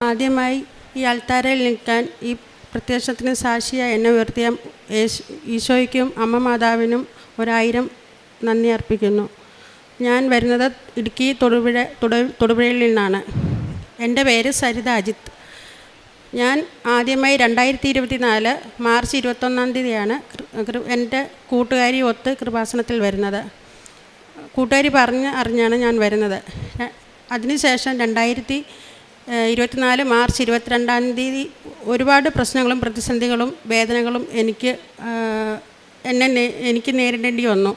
ആദ്യമായി ഈ അൾത്താരയിൽ നിൽക്കാൻ ഈ പ്രത്യക്ഷത്തിന് സാക്ഷിയായി എന്നെ ഉയർത്തിയ ഈശോയ്ക്കും അമ്മ മാതാവിനും 1000 നന്ദി അർപ്പിക്കുന്നു. ഞാൻ വരുന്നത് ഇടുക്കി തൊടുപുഴയിൽ നിന്നാണ്. എൻ്റെ പേര് സരിത അജിത്ത്. ഞാൻ ആദ്യമായി 2024 മാർച്ച് 21 തീയതിയാണ് എൻ്റെ കൂട്ടുകാരി ഒത്ത് കൃപാസനത്തിൽ വരുന്നത്. കൂട്ടുകാരി അറിഞ്ഞാണ് ഞാൻ വരുന്നത്. അതിനുശേഷം 2024 മാർച്ച് 22 തീയതി ഒരുപാട് പ്രശ്നങ്ങളും പ്രതിസന്ധികളും വേദനകളും എനിക്ക് നേരിടേണ്ടി വന്നു.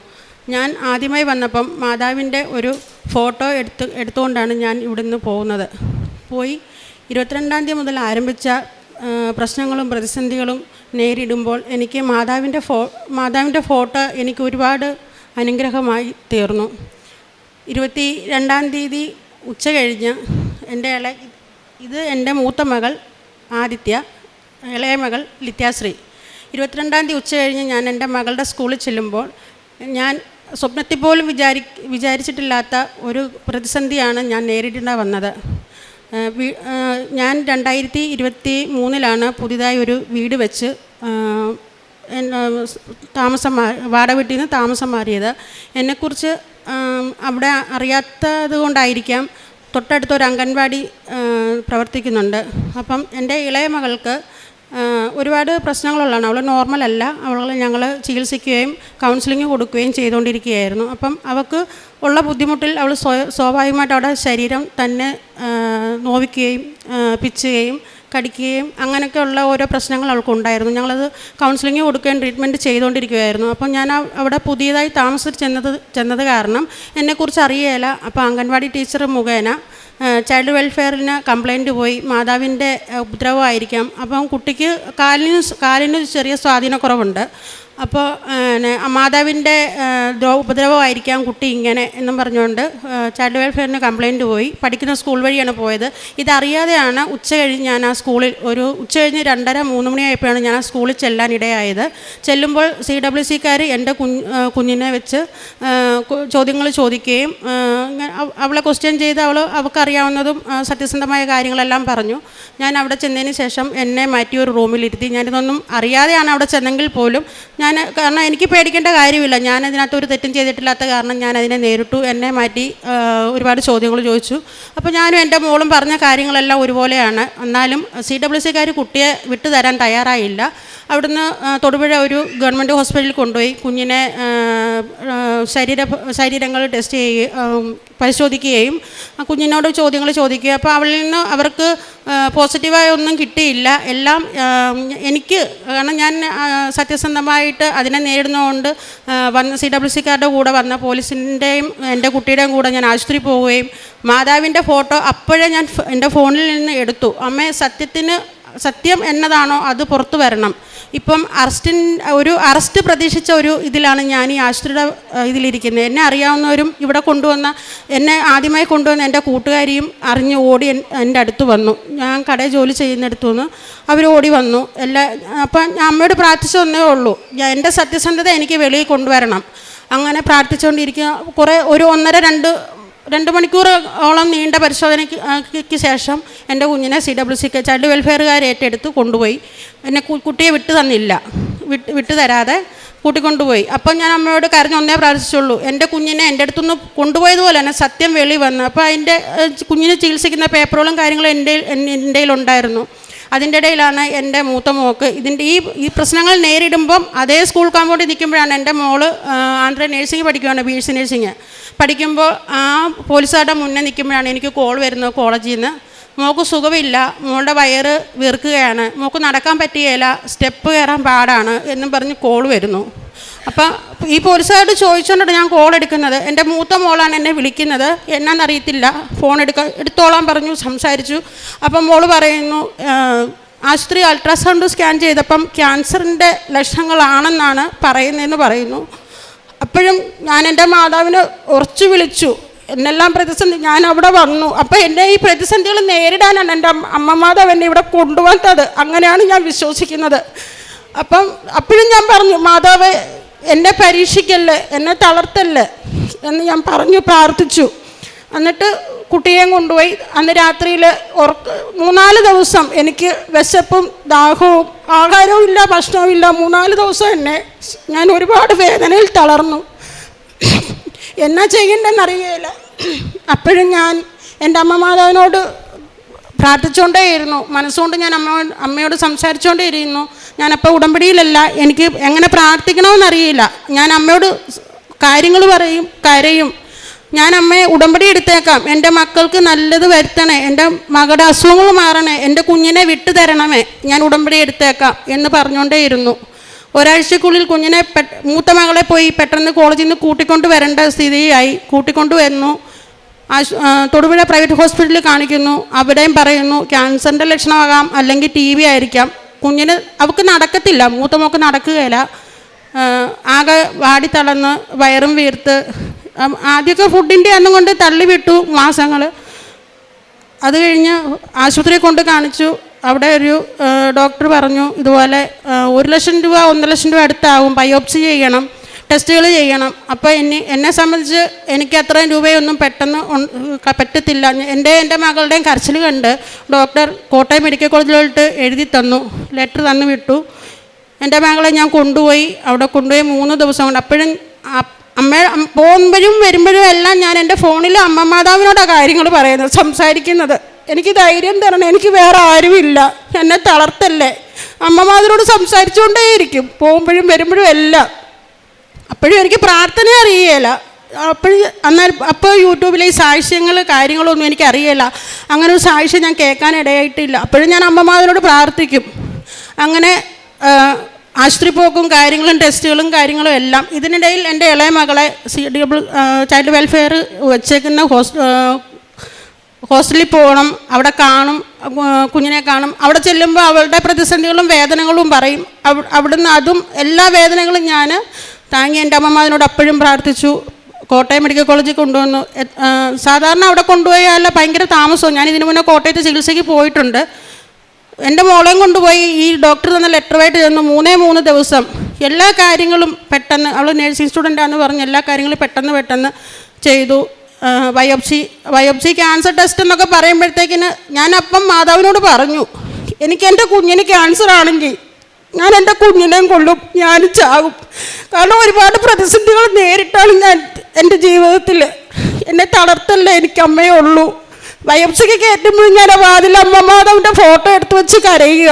ഞാൻ ആദ്യമായി വന്നപ്പം മാതാവിൻ്റെ ഒരു ഫോട്ടോ എടുത്തുകൊണ്ടാണ് ഞാൻ ഇവിടുന്ന് പോകുന്നത്. പോയി 22 തീയതി മുതൽ ആരംഭിച്ച പ്രശ്നങ്ങളും പ്രതിസന്ധികളും നേരിടുമ്പോൾ എനിക്ക് മാതാവിൻ്റെ ഫോട്ടോ എനിക്ക് ഒരുപാട് അനുഗ്രഹമായി തീർന്നു. 22 തീയതി ഉച്ച കഴിഞ്ഞ് ഇത് എൻ്റെ മൂത്ത മകൾ ആദിത്യ, ഇളയ മകൾ ലിത്യാശ്രീ. 22 തീയതി ഉച്ച കഴിഞ്ഞ് ഞാൻ എൻ്റെ മകളുടെ സ്കൂളിൽ ചെല്ലുമ്പോൾ ഞാൻ സ്വപ്നത്തിൽ പോലും വിചാരിച്ചിട്ടില്ലാത്ത ഒരു പ്രതിസന്ധിയാണ് ഞാൻ നേരിടേണ്ടി വന്നത്. ഞാൻ 2023 പുതിയതായി ഒരു വീട് വെച്ച് വാടക വീട്ടിൽ നിന്ന് താമസം മാറിയത്. എന്നെക്കുറിച്ച് അവിടെ അറിയാത്തത് കൊണ്ടായിരിക്കാം തൊട്ടടുത്തൊരു അംഗൻവാടി പ്രവർത്തിക്കുന്നുണ്ട്. അപ്പം എൻ്റെ ഇളയ മകൾക്ക് ഒരുപാട് പ്രശ്നങ്ങളുള്ളതാണ്. അവൾ നോർമലല്ല. ഞങ്ങൾ ചികിത്സിക്കുകയും കൗൺസിലിംഗ് കൊടുക്കുകയും ചെയ്തുകൊണ്ടിരിക്കുകയായിരുന്നു. അപ്പം അവൾക്ക് ഉള്ള ബുദ്ധിമുട്ടിൽ അവൾ സ്വാഭാവികമായിട്ട് അവിടെ ശരീരം തന്നെ നോവിക്കുകയും പിച്ചുകയും കടിക്കുകയും അങ്ങനെയൊക്കെയുള്ള ഓരോ പ്രശ്നങ്ങൾ അവൾക്കുണ്ടായിരുന്നു. ഞങ്ങളത് കൗൺസിലിംഗ് കൊടുക്കുകയും ട്രീറ്റ്മെൻറ്റ് ചെയ്തുകൊണ്ടിരിക്കുകയായിരുന്നു. അപ്പം ഞാൻ അവിടെ പുതിയതായി താമസിച്ച് ചെന്നത് കാരണം എന്നെക്കുറിച്ച് അറിയേല. അപ്പോൾ അംഗൻവാടി ടീച്ചർ മുഖേന ചൈൽഡ് വെൽഫെയറിന് കംപ്ലയിൻറ്റ് പോയി. മാതാവിൻ്റെ ഉപദ്രവമായിരിക്കാം. അപ്പം കുട്ടിക്ക് കാലിന് ചെറിയ സ്വാധീനക്കുറവുണ്ട്. അപ്പോൾ മാതാവിൻ്റെ ഉപദ്രവമായിരിക്കാം കുട്ടി ഇങ്ങനെ എന്നും പറഞ്ഞുകൊണ്ട് ചൈൽഡ് വെൽഫെയറിന് കംപ്ലയിൻറ്റ് പോയി. പഠിക്കുന്ന സ്കൂൾ വഴിയാണ് പോയത്. ഇതറിയാതെയാണ് ഉച്ച കഴിഞ്ഞ് ഞാൻ ആ സ്കൂളിൽ ഉച്ച കഴിഞ്ഞ് 2:30-3 മണിയായപ്പോഴാണ് ഞാൻ ആ സ്കൂളിൽ ചെല്ലാനിടയായത്. ചെല്ലുമ്പോൾ CWCക്കാർ എൻ്റെ കുഞ്ഞിനെ വെച്ച് ചോദ്യങ്ങൾ ചോദിക്കുകയും അവളെ ക്വസ്റ്റ്യൻ ചെയ്ത് അവൾക്കറിയാവുന്നതും സത്യസന്ധമായ കാര്യങ്ങളെല്ലാം പറഞ്ഞു. ഞാൻ അവിടെ ചെന്നതിന് ശേഷം എന്നെ മാറ്റി ഒരു റൂമിലിരുത്തി. ഞാനിതൊന്നും അറിയാതെയാണ് അവിടെ ചെന്നെങ്കിൽ പോലും കാരണം എനിക്ക് പേടിക്കേണ്ട കാര്യമില്ല. ഞാനതിനകത്ത് ഒരു തെറ്റും ചെയ്തിട്ടില്ലാത്ത കാരണം ഞാൻ അതിനെ നേരിട്ടു. എന്നെ മാറ്റി ഒരുപാട് ചോദ്യങ്ങൾ ചോദിച്ചു. അപ്പോൾ ഞാനും എൻ്റെ മോളും പറഞ്ഞ കാര്യങ്ങളെല്ലാം ഒരുപോലെയാണ്. എന്നാലും CWCക്കാർ കുട്ടിയെ വിട്ടുതരാൻ തയ്യാറായില്ല. അവിടുന്ന് തൊടുപുഴ ഒരു ഗവൺമെൻറ് ഹോസ്പിറ്റലിൽ കൊണ്ടുപോയി കുഞ്ഞിനെ ശരീരങ്ങൾ ടെസ്റ്റ് ചെയ്യുകയും പരിശോധിക്കുകയും കുഞ്ഞിനോട് ചോദ്യങ്ങൾ ചോദിക്കുകയും അപ്പോൾ അവളിൽ നിന്ന് അവർക്ക് പോസിറ്റീവായ ഒന്നും കിട്ടിയില്ല. എല്ലാം എനിക്ക് കാരണം ഞാൻ സത്യസന്ധമായിട്ട് അതിനെ നേരിടുന്നതുകൊണ്ട് CWCക്കാരുടെ കൂടെ വന്ന പോലീസിൻ്റെയും എൻ്റെ കുട്ടിയുടെയും കൂടെ ഞാൻ ആശുപത്രി പോവുകയും മാതാവിൻ്റെ ഫോട്ടോ അപ്പോഴേ ഞാൻ എൻ്റെ ഫോണിൽ നിന്ന് എടുത്തു. അമ്മേ സത്യം എന്നതാണോ അത് പുറത്തു വരണം. ഇപ്പം അറസ്റ്റ് പ്രതീക്ഷിച്ച ഒരു ഇതിലാണ് ഞാൻ ഈ ആശുപത്രിയുടെ ഇതിലിരിക്കുന്നത്. എന്നെ അറിയാവുന്നവരും ഇവിടെ എന്നെ ആദ്യമായി കൊണ്ടുവന്ന എൻ്റെ കൂട്ടുകാരിയും അറിഞ്ഞ് ഓടി എൻ്റെ അടുത്ത് വന്നു. ഞാൻ കടയിൽ ജോലി ചെയ്യുന്നിടത്തു നിന്ന് അവർ ഓടി വന്നു. അപ്പം ഞാൻ അമ്മയോട് പ്രാർത്ഥിച്ചതന്നേ ഉള്ളൂ, എൻ്റെ സത്യസന്ധത എനിക്ക് വെളിയിൽ കൊണ്ടുവരണം. അങ്ങനെ പ്രാർത്ഥിച്ചുകൊണ്ടിരിക്കുക. ഒരു 1.5-2 മണിക്കൂറോളം നീണ്ട പരിശോധനയ്ക്ക് ശേഷം എൻ്റെ കുഞ്ഞിനെ CWCക്ക് ചൈൽഡ് വെൽഫെയറുകാർ ഏറ്റെടുത്ത് കൊണ്ടുപോയി. കുട്ടിയെ വിട്ടു തരാതെ കൂട്ടിക്കൊണ്ടുപോയി. അപ്പം ഞാൻ അമ്മയോട് കരഞ്ഞൊന്നേ പ്രാർത്ഥിച്ചുള്ളൂ, എൻ്റെ കുഞ്ഞിനെ എൻ്റെ അടുത്തുനിന്ന് കൊണ്ടുപോയതുപോലെ തന്നെ സത്യം വെളി വന്നു. അപ്പോൾ അതിൻ്റെ കുഞ്ഞിനെ ചികിത്സിക്കുന്ന പേപ്പറുകളും കാര്യങ്ങളും എൻ്റെ കയ്യിലുണ്ടായിരുന്നു. അതിൻ്റെ ഇടയിലാണ് എൻ്റെ മൂത്ത മോൾക്ക് ഈ പ്രശ്നങ്ങൾ നേരിടുമ്പം അതേ സ്കൂൾ കോമ്പൗണ്ടിൽ നിൽക്കുമ്പോഴാണ് എൻ്റെ മോള് ആന്ധ്ര നേഴ്സിംഗ് പഠിക്കുകയാണ്, BSc നേഴ്സിംഗ് പഠിക്കുമ്പോൾ ആ പോലീസുകാരുടെ മുന്നേ നിൽക്കുമ്പോഴാണ് എനിക്ക് കോൾ വരുന്നത് കോളേജിൽ നിന്ന്. മോൾക്ക് സുഖമില്ല, മോളുടെ വയറ് വീർക്കുകയാണ്, മോൾക്ക് നടക്കാൻ പറ്റുകയില്ല, സ്റ്റെപ്പ് കയറാൻ പാടാണ് എന്നും പറഞ്ഞ് കോൾ വരുന്നു. അപ്പം ഈ പോലീസുകാരോട് ചോദിച്ചുകൊണ്ടാണ് ഞാൻ കോൾ എടുക്കുന്നത്. എൻ്റെ മൂത്ത മോളാണ് എന്നെ വിളിക്കുന്നത്. എന്നാന്നറിയത്തില്ല, ഫോൺ എടുത്തോളാൻ പറഞ്ഞു, സംസാരിച്ചു. അപ്പം മോള് പറയുന്നു ആശുപത്രി അൾട്രാസൗണ്ട് സ്കാൻ ചെയ്തപ്പം ക്യാൻസറിൻ്റെ ലക്ഷണങ്ങളാണെന്നാണ് പറയുന്നതെന്ന് പറയുന്നു. അപ്പോഴും ഞാൻ എൻ്റെ മാതാവിനെ ഉറച്ചു വിളിച്ചു. എന്നെല്ലാം പ്രതിസന്ധി ഞാൻ അവിടെ വന്നു. അപ്പം എന്നെ ഈ പ്രതിസന്ധികൾ നേരിടാനാണ് എൻ്റെ അമ്മ മാതാവ് എന്നെ ഇവിടെ കൊണ്ടുവന്നത്. അങ്ങനെയാണ് ഞാൻ വിശ്വസിക്കുന്നത്. അപ്പോഴും ഞാൻ പറഞ്ഞു, മാതാവ് എന്നെ പരീക്ഷിക്കല്ലേ, എന്നെ തളർത്തല്ലേ എന്ന് ഞാൻ പ്രാർത്ഥിച്ചു. എന്നിട്ട് കുട്ടിയെയും കൊണ്ടുപോയി. അന്ന് രാത്രിയിൽ 3-4 ദിവസം എനിക്ക് വിശപ്പും ദാഹവും ആഹാരവും ഇല്ല, ഭക്ഷണവും ഇല്ല. 3-4 ദിവസം എന്നെ ഞാൻ ഒരുപാട് വേദനയിൽ തളർന്നു. എന്നാ ചെയ്യണ്ടെന്നറിയില്ല. അപ്പോഴും ഞാൻ എൻ്റെ അമ്മ മാതാവിനോട് പ്രാർത്ഥിച്ചുകൊണ്ടേയിരുന്നു. മനസ്സുകൊണ്ട് ഞാൻ അമ്മയോട് സംസാരിച്ചുകൊണ്ടേയിരുന്നു. ഞാനപ്പോൾ ഉടമ്പടിയിലല്ല, എനിക്ക് എങ്ങനെ പ്രാർത്ഥിക്കണമെന്നറിയില്ല. ഞാൻ അമ്മയോട് കാര്യങ്ങൾ പറയും, കരയും. ഞാൻ അമ്മയെ ഉടമ്പടി എടുത്തേക്കാം, എൻ്റെ മക്കൾക്ക് നല്ലത് വരുത്തണേ, എൻ്റെ മകളുടെ അസുഖങ്ങൾ മാറണേ, എൻ്റെ കുഞ്ഞിനെ വിട്ടു തരണമേ, ഞാൻ ഉടമ്പടി എടുത്തേക്കാം എന്ന് പറഞ്ഞുകൊണ്ടേയിരുന്നു. ഒരാഴ്ചക്കുള്ളിൽ കുഞ്ഞിനെ മൂത്ത മകളെ പോയി പെട്ടെന്ന് കോളേജിൽ നിന്ന് കൂട്ടിക്കൊണ്ട് വരേണ്ട സ്ഥിതിയായി. കൂട്ടിക്കൊണ്ട് വരുന്നു. തൊടുപുഴ പ്രൈവറ്റ് ഹോസ്പിറ്റലിൽ കാണിക്കുന്നു. അവിടെയും പറയുന്നു ക്യാൻസറിൻ്റെ ലക്ഷണമാകാം, അല്ലെങ്കിൽ TB ആയിരിക്കാം. കുഞ്ഞിന് അവൾക്ക് നടക്കത്തില്ല, മൂത്ത മോൾക്ക് നടക്കുകയില്ല. ആകെ വാടിത്തളർന്ന് വയറും വീർത്ത്. ആദ്യമൊക്കെ ഫുഡിൻ്റെ അന്നും കൊണ്ട് തള്ളിവിട്ടു മാസങ്ങൾ. അത് കഴിഞ്ഞ് ആശുപത്രിയിൽ കൊണ്ട് കാണിച്ചു. അവിടെ ഒരു ഡോക്ടർ പറഞ്ഞു ഇതുപോലെ 1 ലക്ഷം രൂപ 1.5 ലക്ഷം രൂപ അടുത്താവും, ബയോപ്സി ചെയ്യണം, ടെസ്റ്റുകൾ ചെയ്യണം. അപ്പോൾ എന്നെ സംബന്ധിച്ച് എനിക്ക് അത്രയും രൂപയൊന്നും പെട്ടെന്ന് പറ്റത്തില്ല. എൻ്റെ മകളുടെയും കരച്ചിൽ കണ്ട് ഡോക്ടർ കോട്ടയം മെഡിക്കൽ കോളേജിലോട്ട് എഴുതി തന്നു, ലെറ്റർ തന്നു വിട്ടു. എൻ്റെ മകളെ ഞാൻ കൊണ്ടുപോയി. അവിടെ കൊണ്ടുപോയി 3 ദിവസം കൊണ്ട്. അപ്പോഴും അമ്മ പോകുമ്പോഴും വരുമ്പോഴും എല്ലാം ഞാൻ എൻ്റെ ഫോണിൽ അമ്മ മാതാവിനോടാണ് കാര്യങ്ങൾ പറയുന്നത്, സംസാരിക്കുന്നത്. എനിക്ക് ധൈര്യം തരണം, എനിക്ക് വേറെ ആരുമില്ല, എന്നെ തളർത്തല്ലേ. അമ്മ മാതാവിനോട് സംസാരിച്ചുകൊണ്ടേയിരിക്കും പോകുമ്പോഴും വരുമ്പോഴും എല്ലാം. അപ്പോഴും എനിക്ക് പ്രാർത്ഥന അറിയില്ല. അപ്പോൾ യൂട്യൂബിലെ ഈ സാക്ഷ്യങ്ങൾ കാര്യങ്ങളൊന്നും എനിക്കറിയില്ല. അങ്ങനെ ഒരു സാക്ഷ്യം ഞാൻ കേൾക്കാനിടയായിട്ടില്ല. അപ്പോഴും ഞാൻ അമ്മമാരോട് പ്രാർത്ഥിക്കും. അങ്ങനെ ആശുപത്രി പോക്കും കാര്യങ്ങളും ടെസ്റ്റുകളും കാര്യങ്ങളും എല്ലാം. ഇതിനിടയിൽ എൻ്റെ ഇളയ മകളെ ചൈൽഡ് വെൽഫെയർ വെച്ചേക്കുന്ന ഹോസ്റ്റലിൽ പോകണം, അവിടെ കാണും, കുഞ്ഞിനെ കാണും. അവിടെ ചെല്ലുമ്പോൾ അവളുടെ പ്രതിസന്ധികളും വേദനകളും പറയും. അവിടുന്ന് അതും എല്ലാ വേദനകളും ഞാൻ താങ്ങി എൻ്റെ അമ്മമാതിനോട് അപ്പോഴും പ്രാർത്ഥിച്ചു. കോട്ടയം മെഡിക്കൽ കോളേജിൽ കൊണ്ടുവന്നു. സാധാരണ അവിടെ കൊണ്ടുപോയാൽ ഭയങ്കര താമസവും. ഞാൻ ഇതിനു മുന്നേ കോട്ടയത്ത് ചികിത്സയ്ക്ക് പോയിട്ടുണ്ട്. എൻ്റെ മോളെയും കൊണ്ടുപോയി ഈ ഡോക്ടർ തന്ന ലെറ്ററുമായിട്ട് ചെന്നു. 3 ദിവസം എല്ലാ കാര്യങ്ങളും പെട്ടെന്ന്, അവൾ നേഴ്സിംഗ് സ്റ്റുഡൻ്റാണെന്ന് പറഞ്ഞ് എല്ലാ കാര്യങ്ങളും പെട്ടെന്ന് ചെയ്തു. ബയോപ്സി ക്യാൻസർ ടെസ്റ്റ് എന്നൊക്കെ പറയുമ്പോഴത്തേക്കിന് ഞാൻ അപ്പം മാതാവിനോട് പറഞ്ഞു, എനിക്ക് എൻ്റെ കുഞ്ഞിന് ക്യാൻസർ ആണെങ്കിൽ ഞാൻ എൻ്റെ കുഞ്ഞിനെയും കൊള്ളും, ഞാൻ ചാകും. കാരണം ഒരുപാട് പ്രതിസന്ധികൾ നേരിട്ടാണ് ഞാൻ എൻ്റെ ജീവിതത്തിൽ. എന്നെ തളർത്തല്ലേ, എനിക്ക് അമ്മയേ ഉള്ളൂ. ബയോപ്സിക്ക് കയറ്റുമ്പോഴും ഞാൻ വാതിൽ അമ്മ മാതാവിൻ്റെ ഫോട്ടോ എടുത്ത് വെച്ച് കരയുക.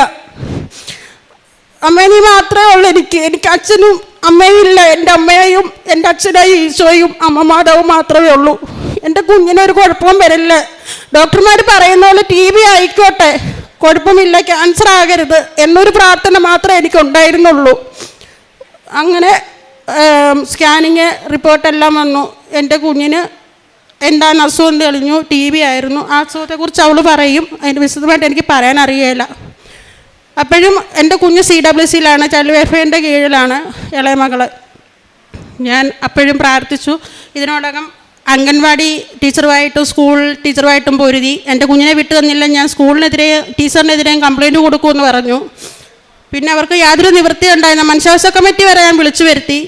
അമ്മ നീ മാത്രമേ ഉള്ളൂ എനിക്ക് അച്ഛനും അമ്മയും ഇല്ല. എൻ്റെ അമ്മയെയും എൻ്റെ അച്ഛനെയും ഈശോയും അമ്മ മാതാവും മാത്രമേ ഉള്ളൂ. എൻ്റെ കുഞ്ഞിനൊരു കുഴപ്പവും വരില്ല. ഡോക്ടർമാർ പറയുന്ന പോലെ TB ആയിക്കോട്ടെ, കുഴപ്പമില്ല, ക്യാൻസർ ആകരുത് എന്നൊരു പ്രാർത്ഥന മാത്രമേ എനിക്കുണ്ടായിരുന്നുള്ളൂ. അങ്ങനെ സ്കാനിങ് റിപ്പോർട്ടെല്ലാം വന്നു. എൻ്റെ കുഞ്ഞിന് എന്താണ് അസുഖം തെളിഞ്ഞു, TB ആയിരുന്നു. ആ അസുഖത്തെക്കുറിച്ച് അവൾ പറയും, അതിൻ്റെ വിശദമായിട്ട് എനിക്ക് പറയാൻ അറിയില്ല. അപ്പോഴും എൻ്റെ കുഞ്ഞ് CWCയിലാണ്, ചൈൽഡ് വെൽഫെയറിൻ്റെ കീഴിലാണ് ഇളയ മകൾ. ഞാൻ അപ്പോഴും പ്രാർത്ഥിച്ചു. ഇതിനോടകം അംഗൻവാടി ടീച്ചറുമായിട്ടും സ്കൂൾ ടീച്ചറുമായിട്ടും പൊരുതി. എൻ്റെ കുഞ്ഞിനെ വിട്ടു തന്നില്ല, ഞാൻ സ്കൂളിനെതിരെ ടീച്ചറിനെതിരെയും കംപ്ലയിൻറ്റ് കൊടുക്കുമെന്ന് പറഞ്ഞു. പിന്നെ അവർക്ക് യാതൊരു നിവൃത്തി ഉണ്ടായിരുന്ന മനുഷ്യാവകാശ കമ്മിറ്റി വരെ ഞാൻ വിളിച്ചു വരുത്തി.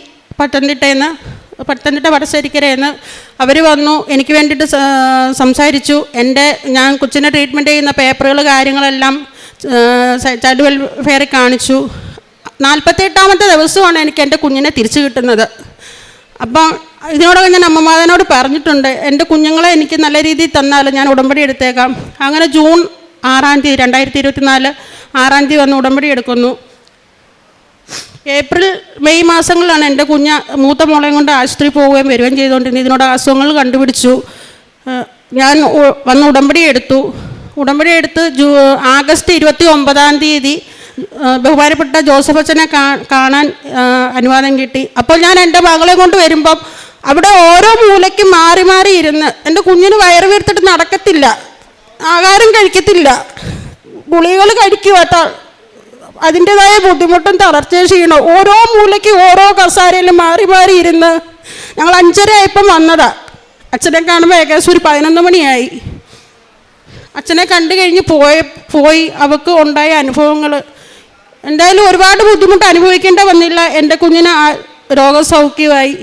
പത്തനംതിട്ട വടശ്ശേരിക്കരയെന്ന് അവർ വന്നു, എനിക്ക് വേണ്ടിയിട്ട് സംസാരിച്ചു. ഞാൻ കൊച്ചിനെ ട്രീറ്റ്മെൻറ്റ് ചെയ്യുന്ന പേപ്പറുകൾ കാര്യങ്ങളെല്ലാം ചൈൽഡ് വെൽഫെയറിൽ കാണിച്ചു. 48ാമത്തെ ദിവസമാണ് എനിക്ക് എൻ്റെ കുഞ്ഞിനെ തിരിച്ചു കിട്ടുന്നത്. അപ്പം ഇതിനോടൊക്കെ ഞാൻ അമ്മമാരനോട് പറഞ്ഞിട്ടുണ്ട്, എൻ്റെ കുഞ്ഞുങ്ങളെ എനിക്ക് നല്ല രീതിയിൽ തന്നാൽ ഞാൻ ഉടമ്പടി എടുത്തേക്കാം. അങ്ങനെ ജൂൺ 6-ാം തീയതി 2024 6-ാം തീയതി വന്ന് ഉടമ്പടി എടുക്കുന്നു. ഏപ്രിൽ മെയ് മാസങ്ങളിലാണ് എൻ്റെ മൂത്ത മോളെയും കൊണ്ട് ആശുപത്രി പോവുകയും വരികയും ചെയ്തുകൊണ്ടിരുന്നത്. ഇതിനോട് അസുഖങ്ങൾ കണ്ടുപിടിച്ചു. ഞാൻ വന്ന് ഉടമ്പടി എടുത്തു. ആഗസ്റ്റ് 29-ാം തീയതി ബഹുമാനപ്പെട്ട ജോസഫ് അച്ഛനെ കാണാൻ അനുവാദം കിട്ടി. അപ്പോൾ ഞാൻ എൻ്റെ മകളെ കൊണ്ട് വരുമ്പം അവിടെ ഓരോ മൂലയ്ക്കും മാറി മാറി ഇരുന്ന്, എൻ്റെ കുഞ്ഞിന് വയറ് വീർത്തിട്ട് നടക്കത്തില്ല, ആഹാരം കഴിക്കത്തില്ല, ഗുളികകൾ കഴിക്കുക, അതിൻ്റെതായ ബുദ്ധിമുട്ടും തളർച്ചയും ക്ഷീണം. ഓരോ മൂലയ്ക്ക് ഓരോ കസാരയിലും മാറി മാറി ഇരുന്ന് ഞങ്ങൾ 5:30 ആയപ്പം വന്നതാണ്. അച്ഛനെ കാണുമ്പോൾ ഏകദേശം ഒരു 11 മണിയായി. അച്ഛനെ കണ്ടു കഴിഞ്ഞ് പോയി അവൾക്ക് ഉണ്ടായ അനുഭവങ്ങൾ എന്തായാലും ഒരുപാട് ബുദ്ധിമുട്ട് അനുഭവിക്കേണ്ട വന്നില്ല. എൻ്റെ കുഞ്ഞിന് രോഗസൗഖ്യമായി.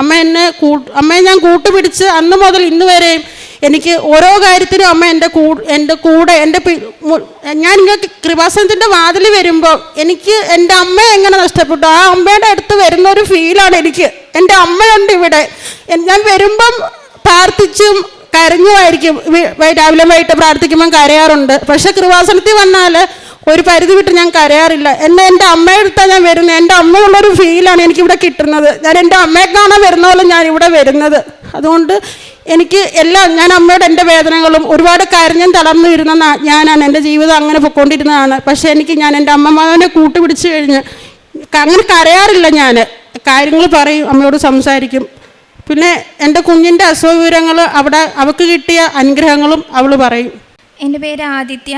അമ്മയെ ഞാൻ കൂട്ടുപിടിച്ച് അന്ന് മുതൽ ഇന്ന് വരെയും എനിക്ക് ഓരോ കാര്യത്തിനും അമ്മ എൻ്റെ കൂടെ ഞാൻ ഇങ്ങനെ കൃപാസനത്തിൻ്റെ വാതിൽ വരുമ്പോൾ എനിക്ക് എൻ്റെ അമ്മയെ എങ്ങനെ നഷ്ടപ്പെട്ടു, ആ അമ്മയുടെ അടുത്ത് വരുന്ന ഒരു ഫീലാണ് എനിക്ക്. എൻ്റെ അമ്മയുണ്ട് ഇവിടെ. ഞാൻ വരുമ്പം പ്രാർത്ഥിച്ചും കരഞ്ഞുമായിരിക്കും, രാവിലെ വൈകിട്ട് പ്രാർത്ഥിക്കുമ്പം കരയാറുണ്ട്. പക്ഷെ കൃപാസനത്തിൽ വന്നാൽ ഒരു പരിധി വിട്ട് ഞാൻ കരയാറില്ല. എൻ്റെ അമ്മയുടെ അടുത്താണ് ഞാൻ വരുന്നത്. എൻ്റെ അമ്മയുള്ളൊരു ഫീലാണ് എനിക്കിവിടെ കിട്ടുന്നത്. ഞാൻ എൻ്റെ അമ്മയെ കാണാൻ വരുന്ന പോലെ ഞാൻ ഇവിടെ വരുന്നത്. അതുകൊണ്ട് എനിക്ക് ഞാൻ അമ്മയുടെ എൻ്റെ വേദനകളും ഒരുപാട് കരഞ്ഞും തളർന്നു ഇരുന്ന ഞാനാണ്. എൻ്റെ ജീവിതം അങ്ങനെ പൊയ്ക്കൊണ്ടിരുന്നതാണ്. പക്ഷേ ഞാൻ എൻ്റെ അമ്മമാരെ കൂട്ടുപിടിച്ച് കഴിഞ്ഞ് അങ്ങനെ കരയാറില്ല. ഞാൻ കാര്യങ്ങൾ പറയും, അമ്മയോട് സംസാരിക്കും. പിന്നെ എൻ്റെ കുഞ്ഞിൻ്റെ അസുഖവിവരങ്ങൾ അവൾക്ക് കിട്ടിയ അനുഗ്രഹങ്ങളും അവൾ പറയും. എൻ്റെ പേര് ആദിത്യ.